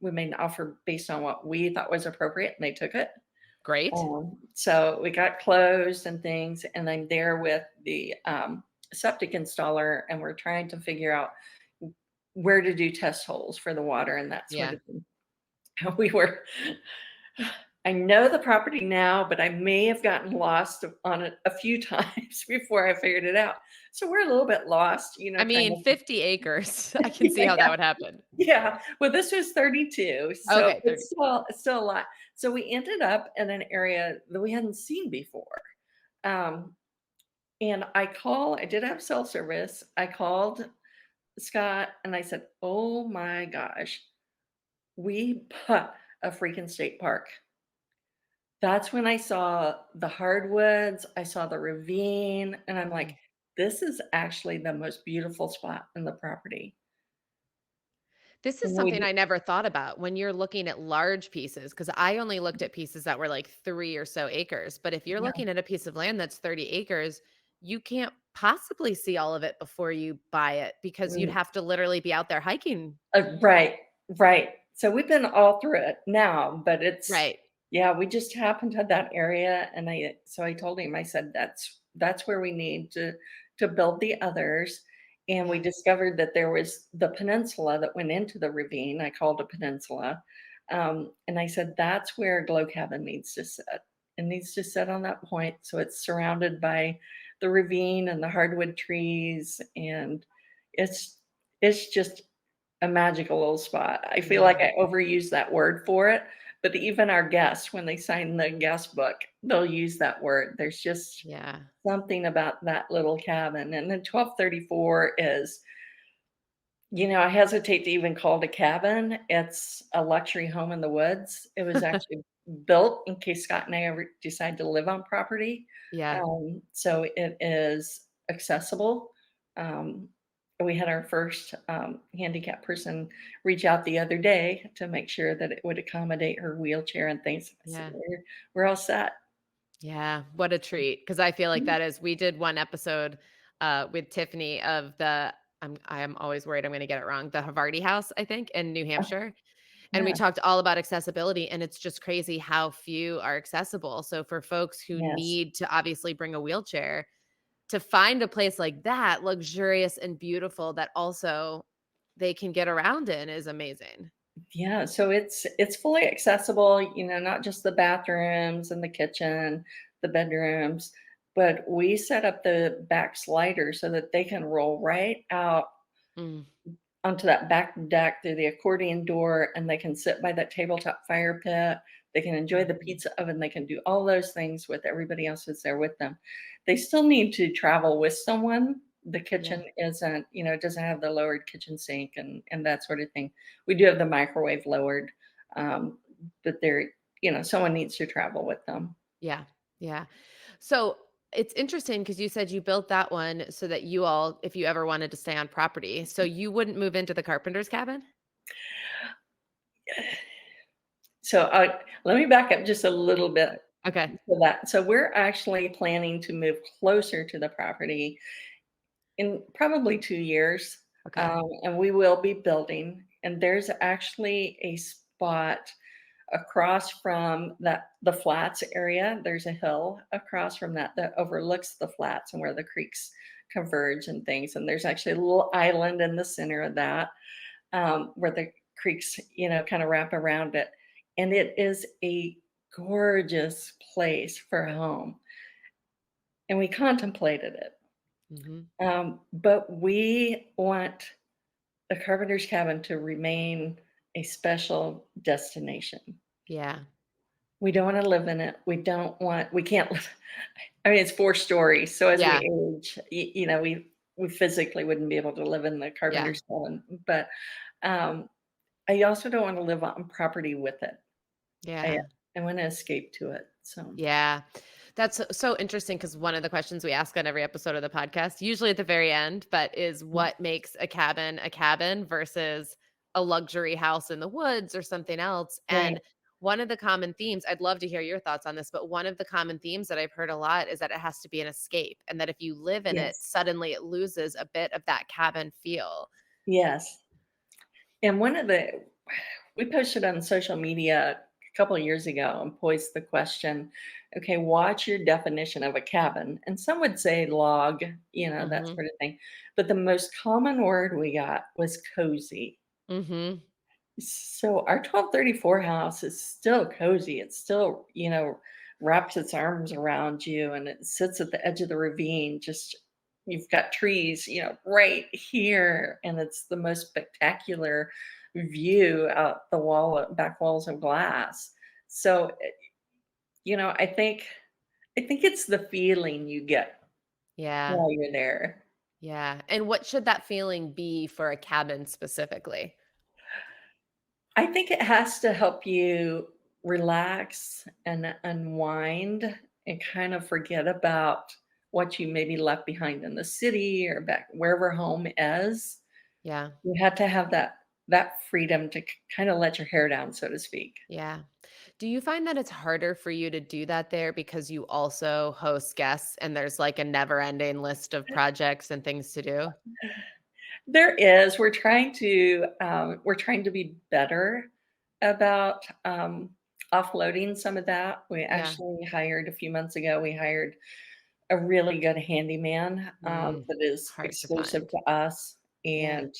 we made an offer based on what we thought was appropriate, and they took it. Great. So we got closed and things, and I'm there with the septic installer, and we're trying to figure out where to do test holes for the water and that sort Yeah. of thing. We were I know the property now, but I may have gotten lost on it a few times before I figured it out. So we're a little bit lost, I trying mean, to 50 acres. I can see yeah, how that would happen. yeah. Well, this was 32, so Okay, 30. it's still a lot. So we ended up in an area that we hadn't seen before. Um, and I did have cell service. I called Scott and I said, "Oh my gosh, we bought a freaking state park." That's when I saw the hardwoods, I saw the ravine, and I'm like, Mm. "This is actually the most beautiful spot in the property." This is And something we I never thought about when you're looking at large pieces, because I only looked at pieces that were like 3 or so acres. But if you're yeah, looking at a piece of land that's 30 acres, you can't possibly see all of it before you buy it because you'd mm, have to literally be out there hiking. right, right. So we've been all through it now, but Right. yeah, we just happened to that area, and I told him, I said, "That's where we need to build the others." And we Yeah. discovered that there was the peninsula that went into the ravine. I called a peninsula. And I said, "That's where Glow Cabin needs to sit. It needs to sit on that point, so it's surrounded by the ravine and the hardwood trees, and it's it's just a magical little spot." I feel Yeah. like I overuse that word for it, but even our guests, when they sign the guest book, they'll use that word. There's just Yeah. something about that little cabin. And then 1234 is, I hesitate to even call it a cabin. It's a luxury home in the woods. It was actually built in case Scott and I ever decide to live on property. Yeah. So it is accessible. Um, we had our first handicapped person reach out the other day to make sure that it would accommodate her wheelchair and things. I said, Yeah. we're all set. Yeah, what a treat! Because I feel like Mm, that is we did one episode, with Tiffany of the I am always worried I'm gonna get it wrong, the Havarti House, I think, in New oh, Hampshire, and we yeah. talked all about accessibility, and it's just crazy how few are accessible, so for folks who Yes. need to obviously bring a wheelchair, to find a place like that, luxurious and beautiful, that also they can get around in is amazing. Yeah, so it's fully accessible, not just the bathrooms and the kitchen, the bedrooms, but we set up the back slider so that they can roll right out Mm, onto that back deck through the accordion door, and they can sit by that tabletop fire pit. They can enjoy the mhm. pizza oven. They can do all those things with everybody else that's there with them. They still need to travel with someone. The Yeah, kitchen isn't, it doesn't have the lowered kitchen sink and that sort of thing. We do have the microwave lowered, um, but someone needs to travel with them. yeah, yeah. So it's interesting because you said you built that one so that you all, if you ever wanted to stay on property, so you wouldn't move into the carpenter's cabin? So let me back up just a little bit Okay. to that. So we're actually planning to move closer to the property in probably 2 years, Okay. and we will be building, and there's actually a spot across from the flats area. There's a hill across from that overlooks the flats and where the creeks converge and things, and there's actually a little island in the center of that, where the creeks, kinda wrap around it, and it is a gorgeous place for a home, and we contemplated it. Mhm. But we want the Carpenter's Cabin to remain a special destination. Yeah. We don't wanna live in it. We can't live I mean, it's 4 stories, so as we Yeah. age, we physically wouldn't be able to live in the Yeah. Carpenter's Cabin, but, um, I also don't wanna live on property with it. I Yeah. I wanna escape to it, so Yeah. That's so interesting because one of the questions we ask on every episode of the podcast, usually at the very end, but is what makes a cabin versus a luxury house in the woods or something else? right, And one of the common themes, I'd love to hear your thoughts on this, but one of the common themes that I've heard a lot is that it has to be an escape and that if you live in it, yes, suddenly it loses a bit of that cabin feel. yes. And we posted on social media a couple of years ago and posed the question, okay, what's your definition of a cabin? And some would say log, that Mhm. sort of thing. But the most common word we got was cozy. Mhm. So our 1234 house is still cozy. It's still, wraps its arms around you and it sits at the edge of the ravine. Just you've got trees, right here, and it's the most spectacular view out the back walls of glass. So, I think it's the feeling you get Yeah. while you're there. Yeah. And what should that feeling be for a cabin specifically? I think it has to help you relax and unwind and kind of forget about what you maybe left behind in the city or back wherever home is. Yeah. You have to have that freedom to kind of let your hair down, so to speak. Yeah. Do you find that it's harder for you to do that there because you also host guests and there's like a never ending list of projects and things to do? There is. We're trying to be better about offloading some of that. We Yeah. actually hired a few months ago. We hired a really good handyman, Mm, that is hard to exclusive find. to us, Yeah. and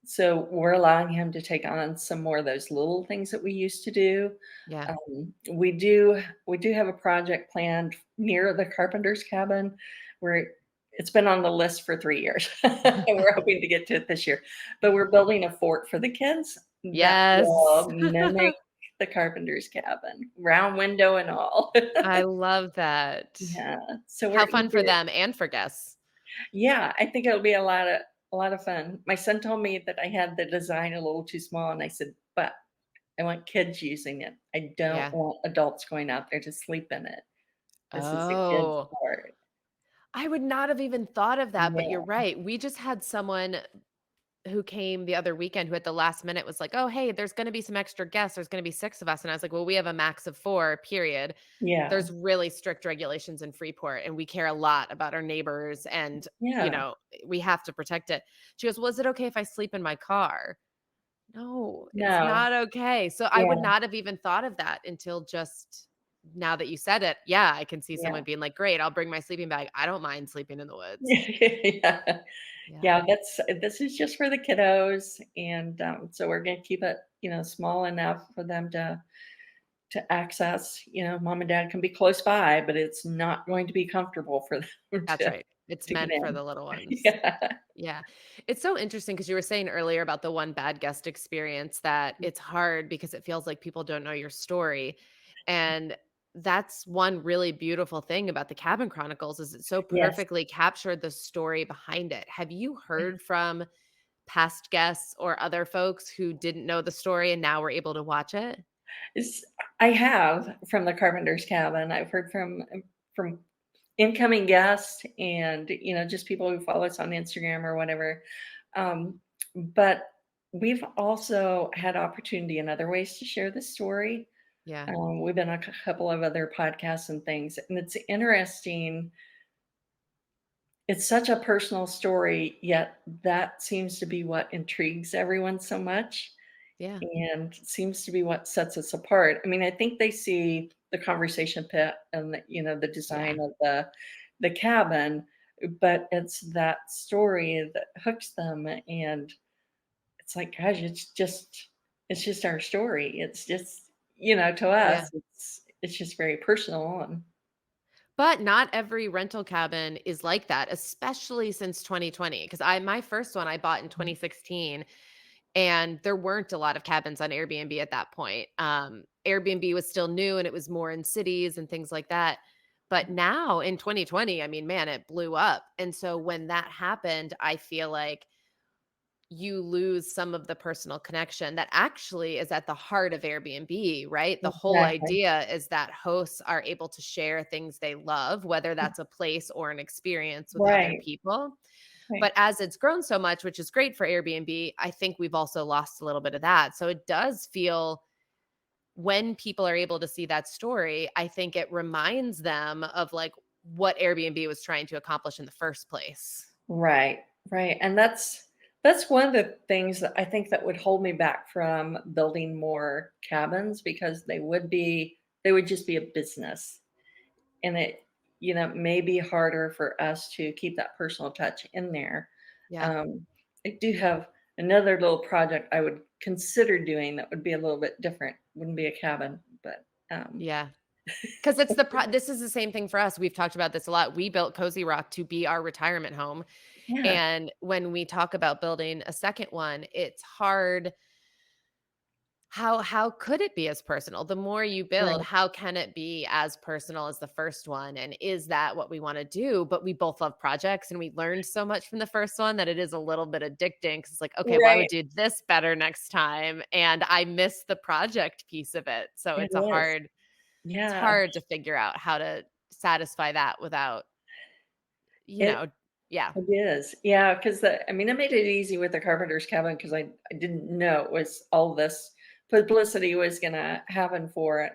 so we're allowing him to take on some more of those little things that we used to do. Yeah. We do have a project planned near the Carpenter's Cabin where it's been on the list for 3 years, and we're hoping to get to it this year, but we're building a fort for the kids that Yes. will mimic the Carpenter's Cabin, round window and all. I love that. Yeah, so How we're fun for eager. them and for guests. Yeah, I think it'll be a lot of fun. My son told me that I had the design a little too small, and I said, "But I want kids using it. I don't Yeah. want adults going out there to sleep in it. This is a kid's Oh, sport." I would not have even thought of that, but you're Yeah, right. We just had someone who came the other weekend who at the last minute was like, "Oh, hey, there's gonna be some extra guests. There's gonna be 6 of us." And I was like, "Well, we have a max of 4, period. yeah, There's really strict regulations in Freeport, and we care a lot about our neighbors and, yeah. we have to protect it." She goes, "Well, is it okay if I sleep in my car?" No, it's No, not okay. So I would yeah, not have even thought of that until just now that you said it. Yeah, I can see yeah. someone being like, "Great, I'll bring my sleeping bag. I don't mind sleeping in the woods." Yeah. Yeah. Yeah, this is just for the kiddos, and, so we're gonna keep it, small enough for them to access. Mom and dad can be close by, but it's not going to be comfortable for them That's to right. It's to get meant for in. the little ones. Yeah. Yeah. It's so interesting because you were saying earlier about the one bad guest experience that it's hard because it feels like people don't know your story. And that's one really beautiful thing about the Cabin Chronicles is it so Yes. perfectly captured the story behind it. Have you heard from past guests or other folks who didn't know the story and now were able to watch it? It's I have from the Carpenter's Cabin. I've heard from incoming guests and, just people who follow us on Instagram or whatever. But we've also had opportunity in other ways to share the story. Yeah. We've been on a couple of other podcasts and things, and it's interesting. It's such a personal story, yet that seems to be what intrigues everyone so much Yeah. and seems to be what sets us apart. I mean, I think they see the conversation pit and the Yeah. design of the cabin, but it's that story that hooks them, and it's like, gosh, it's just our story. It's just, to Yeah. us, it's just very personal and But not every rental cabin is like that, especially since 2020. Because my first one I bought in 2016, and there weren't a lot of cabins on Airbnb at that point. Airbnb was still new and it was more in cities and things like that. But now in 2020, I mean, man, it blew up. And so when that happened, I feel like you lose some of the personal connection that actually is at the heart of Airbnb, right? The whole exactly. idea is that hosts are able to share things they love, whether that's a place or an experience with other Right, people. right. But as it's grown so much, which is great for Airbnb, I think we've also lost a little bit of that. So it does feel when people are able to see that story, I think it reminds them of like what Airbnb was trying to accomplish in the first place. Right, right, and that's one of the things that I think that would hold me back from building more cabins because they would just be a business, and it, may be harder for us to keep that personal touch in there. Yeah. Um, I do have another little project I would considered doing that would be a little bit different. Wouldn't be a cabin, but Yeah. Because this is the same thing for us. We've talked about this a lot. We built Cozy Rock to be our retirement home. yeah, And when we talk about building a second one, it's hard. How could it be as personal? The more you build, right, how can it be as personal as the first one? And is that what we want to do? But we both love projects and we learned so much from the first one that it is a little bit addicting because it's like, okay, well, I would right. do this better next time. And I miss the project piece of it. So It it's is. it's Yeah, hard to figure out how to satisfy that without, you it know, yeah. it is. Yeah, because I mean, I made it easy with the Carpenter's Cabin because I didn't know it was all this publicity was gonna happen for it.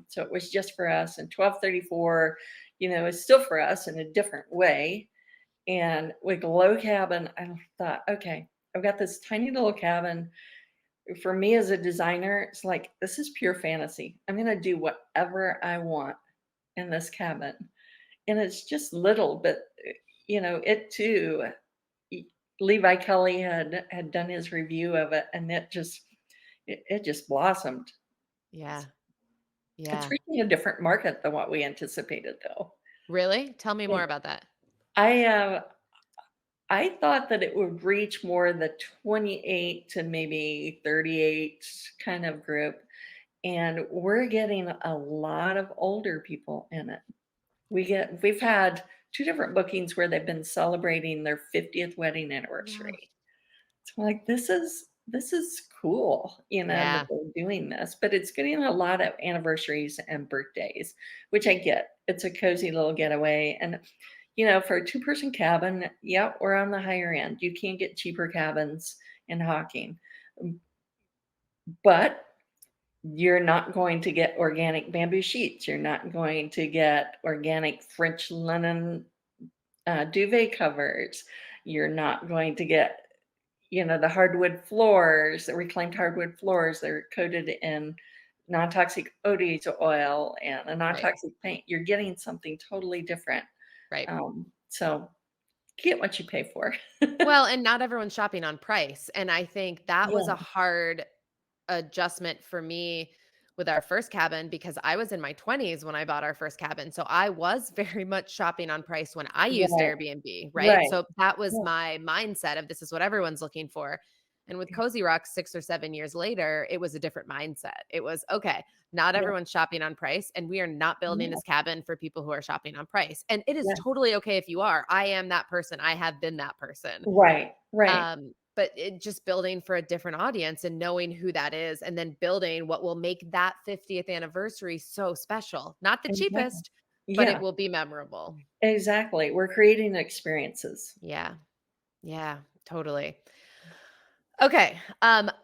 So it was just for us, and 1234, is still for us in a different way. And with Low Cabin, I thought, okay, I've got this tiny little cabin. For me as a designer, it's like this is pure fantasy. I'm gonna do whatever I want in this cabin. And it's just little, but it too. e- Levi Kelly had done his review of it, and it just blossomed. Yeah. It's Yeah. reaching a different market than what we anticipated, though. Really? Tell me Yeah. more about that. I I thought that it would reach more the 28 to maybe 38 kind of group, and we're getting a lot of older people in it. We've had 2 different bookings where they've been celebrating their 50th wedding Wow. anniversary. So, like, this is cool, that Yeah. they're doing this, but it's getting a lot of anniversaries and birthdays, which I get. It's a cozy little getaway, and, for a two-person cabin, yeah, we're on the higher end. You can get cheaper cabins in Hocking, but you're not going to get organic bamboo sheets. You're not going to get organic French linen duvet covers. You're not going to get, the hardwood floors, the reclaimed hardwood floors. They're coated in non-toxic odors oil and a Right. non-toxic paint. You're getting something totally different. Right. So get what you pay for. Well, and not everyone's shopping on price. And I think that was a Yeah, hard adjustment for me with our first cabin because I was in my 20s when I bought our first cabin. So I was very much shopping on price when I used right, Airbnb, right? right. So that was Yeah, my mindset of this is what everyone's looking for. And with Cozy Rock 6 or 7 years later, it was a different mindset. It was okay, not yeah, everyone's shopping on price, and we are not building yeah, this cabin for people who are shopping on price. And it is yeah. totally okay if you are. I am that person. I have been that person. Right, right. But it just building for a different audience and knowing who that is, and then building what will make that 50th anniversary so special. Not the Exactly. cheapest, but it Yeah, will be memorable. exactly. We're creating experiences. Yeah. Yeah, totally. Okay.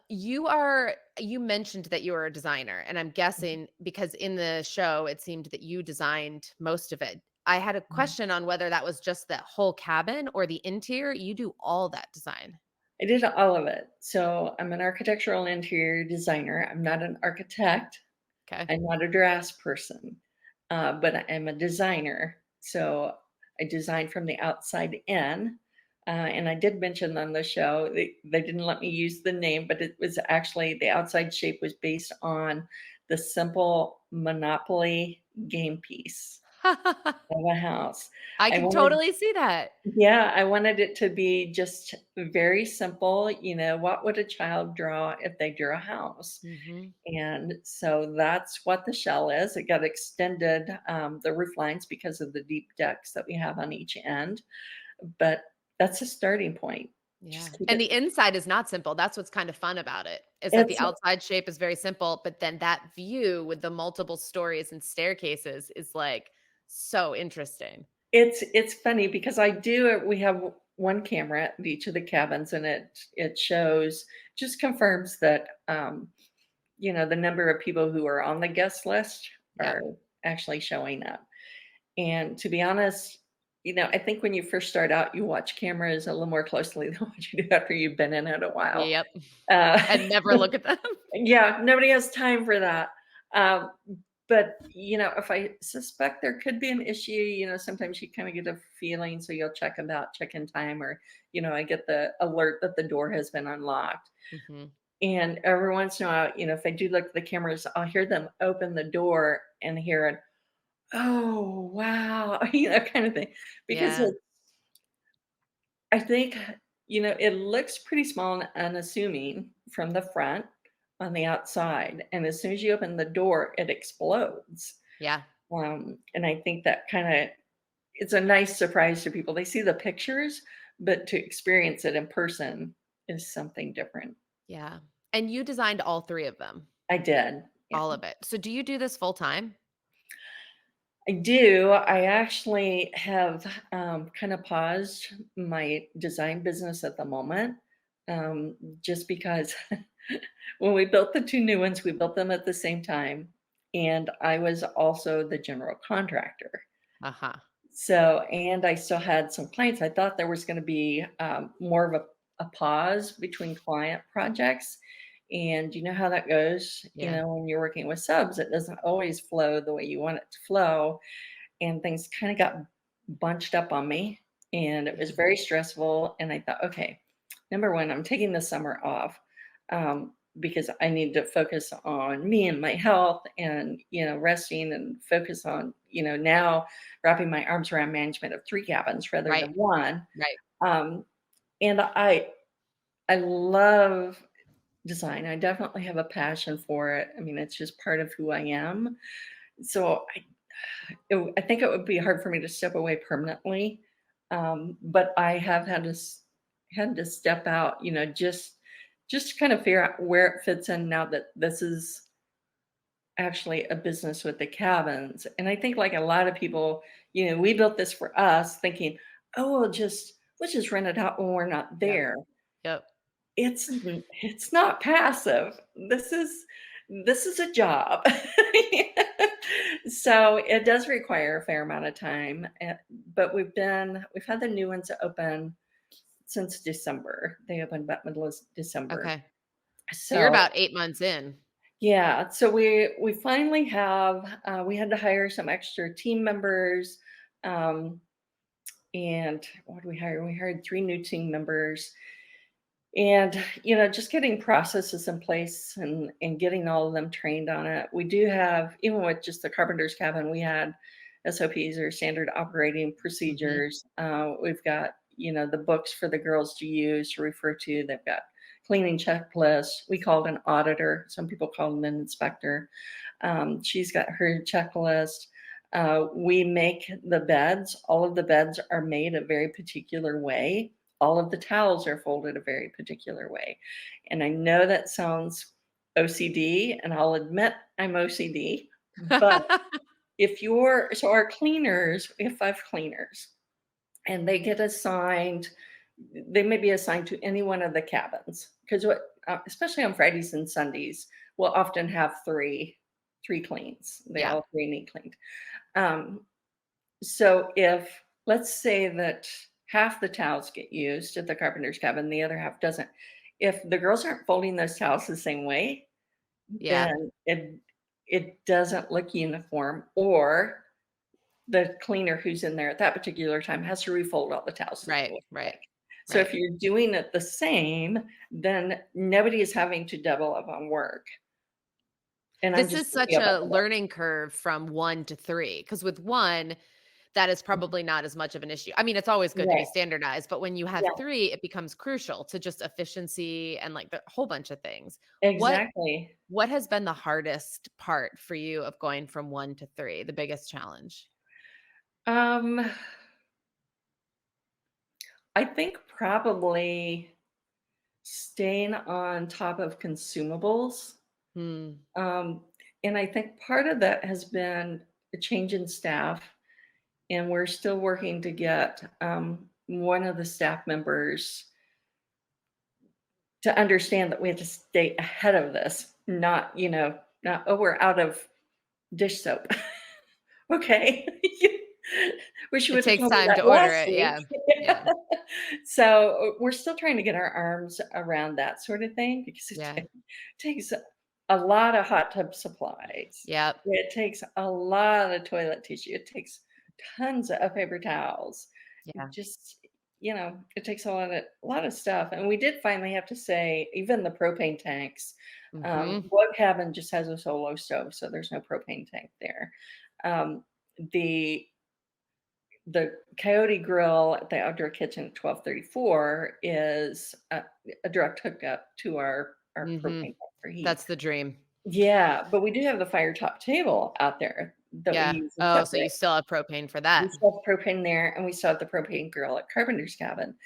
You mentioned that you were a designer, and I'm guessing because in the show it seemed that you designed most of it. I had a Mhm. question on whether that was just the whole cabin or the interior. You do all that design. I did all of it. So I'm an architectural interior designer. I'm not an architect. Okay. I'm not a drafts person, but I am a designer. So I design from the outside in. And I did mention on the show, they didn't let me use the name, but it was actually the outside shape was based on the simple Monopoly game piece of a house. I I can wanted totally see that. Yeah, I wanted it to be just very simple. What would a child draw if they drew a house? Mhm. And so that's what the shell is. It got extended, the roof lines because of the deep decks that we have on each end. But that's a starting point. Yeah. Just keep And it. the inside is not simple. That's what's kind of fun about it, is that the It's outside shape is very simple, but then that view with the multiple stories and staircases is like so interesting. it's funny because I do it. We have one camera at each of the cabins, and it shows just confirms that the number of people who are on the guest list Yeah. are actually showing up. And to be honest, I think when you first start out, you watch cameras a little more closely than what you do after you've been in it a while. Yep. Uh, And never look at them. yeah, nobody has time for that. Um, but if I suspect there could be an issue, sometimes you kind of get a feeling, so you'll check-in time, or I get the alert that the door has been unlocked. Mhm. And every once in a while, if I do look at the cameras, I'll hear them open the door and hear it, "Oh, wow," kind of thing. Because Yeah. I think, it looks pretty small and unassuming from the front on the outside, and as soon as you open the door, it explodes. Yeah. And I think that kinda it's a nice surprise to people. They see the pictures, but to experience it in person is something different. Yeah. And you designed all 3 of them, I did, yeah. all of it. So do you do this full time? I do. I actually have, kinda paused my design business at the moment, just because when we built the 2 new ones, we built them at the same time, and I was also the general contractor. Uh-huh. So and I still had some clients. I thought there was gonna be, more of a pause between client projects, and you know how that goes, Yeah. when you're working with subs, it doesn't always flow the way you want it to flow, and things kinda got bunched up on me, and it was Yeah. very stressful, and I thought, "Okay, number 1, I'm taking the summer off, because I need to focus on me and my health and, resting and focus on, now wrapping my arms around management of 3 cabins rather Right. than 1." Right. Um, and I love design. I definitely have a passion for it. I mean, it's just part of who I am. So I think it would be hard for me to step away permanently, but I have had to step out, just to kind of figure out where it fits in now that this is actually a business with the cabins. And I think like a lot of people, we built this for us thinking, oh, we'll just rent it out when we're not Yep. there. Yep. It's not passive. This is a job. So it does require a fair amount of time, but we've had the new ones open since December. They opened about middle of December. Okay. So you're So about 8 months in. yeah, so we finally have we had to hire some extra team members, um, and what did we hire? We hired 3 new team members. And, just getting processes in place and getting all of them trained on it. We do have, even with just the carpenter's cabin, we had SOPs or standard operating Mhm. procedures. We've got, the books for the girls to use to refer to. They've got cleaning checklists. We called an auditor. Some people call them an inspector. She's got her checklist. We make the beds. All of the beds are made a very particular way. All of the towels are folded a very particular way. And I know that sounds OCD, and I'll admit I'm OCD, but so our cleaners, we have 5 cleaners, and they get assigned they may be assigned to any one of the cabins because especially on Fridays and Sundays, we'll often have 3 cleans. They Yeah. all 3 need cleaned. Um, so if let's say that half the towels get used at the carpenter's cabin, the other half doesn't. If the girls aren't folding those towels the same way, Yeah. then it doesn't look uniform, or the cleaner who's in there at that particular time has to refold all the towels so they Right. look Right. alike. So Right. if you're doing it the same, then nobody is having to double up on work. And I'm This just is picking such up on a the work. learning curve from 1 to 3, because with 1, that is probably not as much of an issue. I mean, it's always good to be Right. standardized, but when you have Yeah, 3, it becomes crucial to just efficiency and, like, the whole bunch of things. What exactly. what has been the hardest part for you of going from 1 to 3, the biggest challenge? Um, I think probably staying on top of consumables. Hmm. Um, and I think part of that has been a change in staff, and we're still working to get one of the staff members to understand that we have to stay ahead of this, not, oh, we're out of dish soap. Okay. Wish you It would have takes told me time that to order last it, week. yeah. Yeah. So we're still trying to get our arms around that sort of thing because Yeah. takes a lot of hot tub supplies. Yep. It takes a lot of toilet tissue. It takes tons of paper towels. Yeah. Just it takes a lot of stuff. And we did finally have to say, even the propane tanks, Hmm. Log Cabin just has a solo stove, so there's no propane tank there. Um, the the Coyote Grill at the outdoor kitchen at 1234 is a direct hookup to our propane Hmm. tank for heat. That's the dream. Yeah, but we do have the fire top table out there that we Yeah. use in Oh, so you separate. still have propane for We that. still have propane there, and we still have the propane grill at Carpenter's Cabin.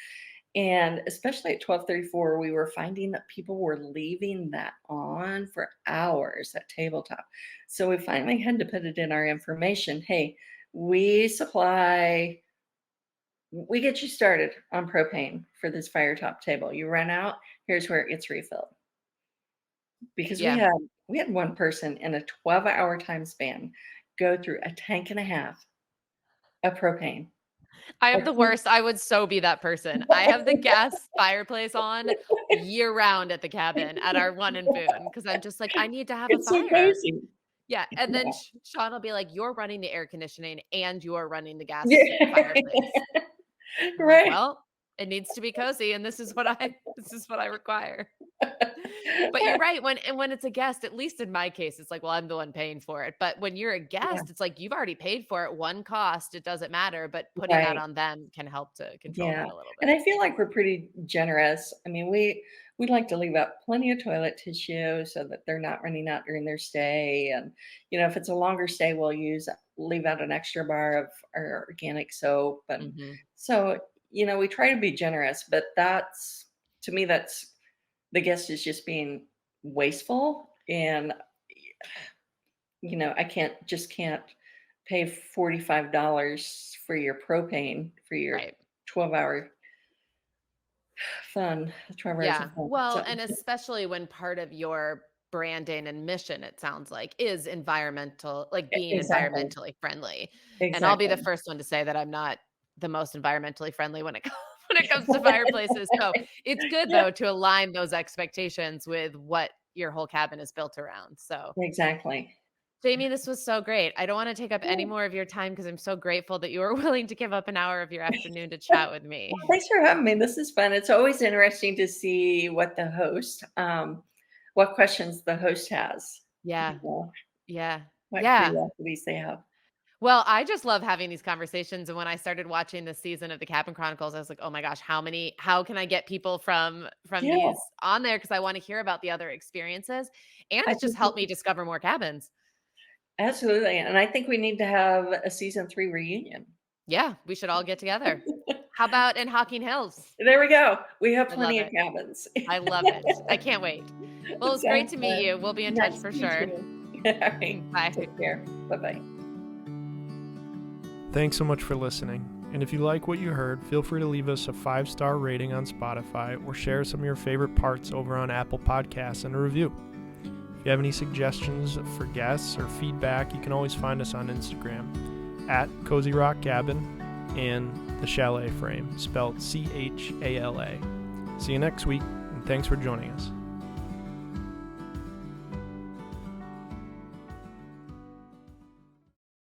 And especially at 1234, we were finding that people were leaving that on for hours at tabletop. So we finally had to put it in our information. Hey, we supply, we get you started on propane for this fire top table. You run out, here's where it gets refilled. Because we Yeah. had we had one person in a 12-hour time span go through a tank and a half of propane. I A am the tank- worst. I would so be that person. I have the gas fireplace on year round at the cabin at our one in Boone because I'm just like, I need to have a It's so fire. cozy. Yeah. And then Yeah. Sean will be like, you're running the air conditioning and you're running the gas Yeah. fireplace. I'm like, Right. well, it needs to be cozy, and this is what I require. But you're right. When it's a guest, at least in my case, it's like, well, I'm the one paying for it. But when you're a Yeah, guest, it's like you've already paid for it. One cost, it doesn't matter. But putting that right. on them can help to control Yeah, that a little and bit. I feel like we're pretty generous. I mean, we like to leave out plenty of toilet tissue so that they're not running out during their stay, and, if it's a longer stay, we'll leave out an extra bar of our organic soap, and Hmm. so, we try to be generous, but that's to me, that's the guest is just being wasteful, and, I can't pay $45 for your propane for your Right. 12-hour fun, 12 hours Yeah. of fun. Well, So and especially when part of your branding and mission, it sounds like, is environmental, like being exactly, environmentally friendly. And I'll be the exactly. first one to say that I'm not the most environmentally friendly when it when it comes to fireplaces. So it's good Yeah, though to align those expectations with what your whole cabin is built around. So exactly. Jamie, this was so great. I don't want to take up any Yeah. more of your time because I'm so grateful that you were willing to give up an hour of your afternoon to chat with Well, me. thanks for having me. This is fun. It's always interesting to see what questions the host has, Yeah. Yeah. what Yeah. curiosities they have. Well, I just love having these conversations, and when I started watching this season of the Cabin Chronicles, I was like, "Oh my gosh, how can I get people from Yeah, these on there because I wanna hear about the other experiences, and I it just think helped me discover more cabins." absolutely, and I think we need to have a season 3 reunion. Yeah, we should all get together. How about in Hocking Hills? There we go. We have I plenty love of it. cabins. I love it. I can't wait. Well, it's great Sounds to meet fun. you. We'll be in touch Nice for to meet sure. you. All right. Bye. Take care. Bye-bye. Thanks so much for listening. And if you like what you heard, feel free to leave us a 5-star rating on Spotify or share some of your favorite parts over on Apple Podcasts and a review. If you have any suggestions for guests or feedback, you can always find us on Instagram at Cozy Rock Cabin and The Chalet Frame, spelled CHALA. See you next week, and thanks for joining us.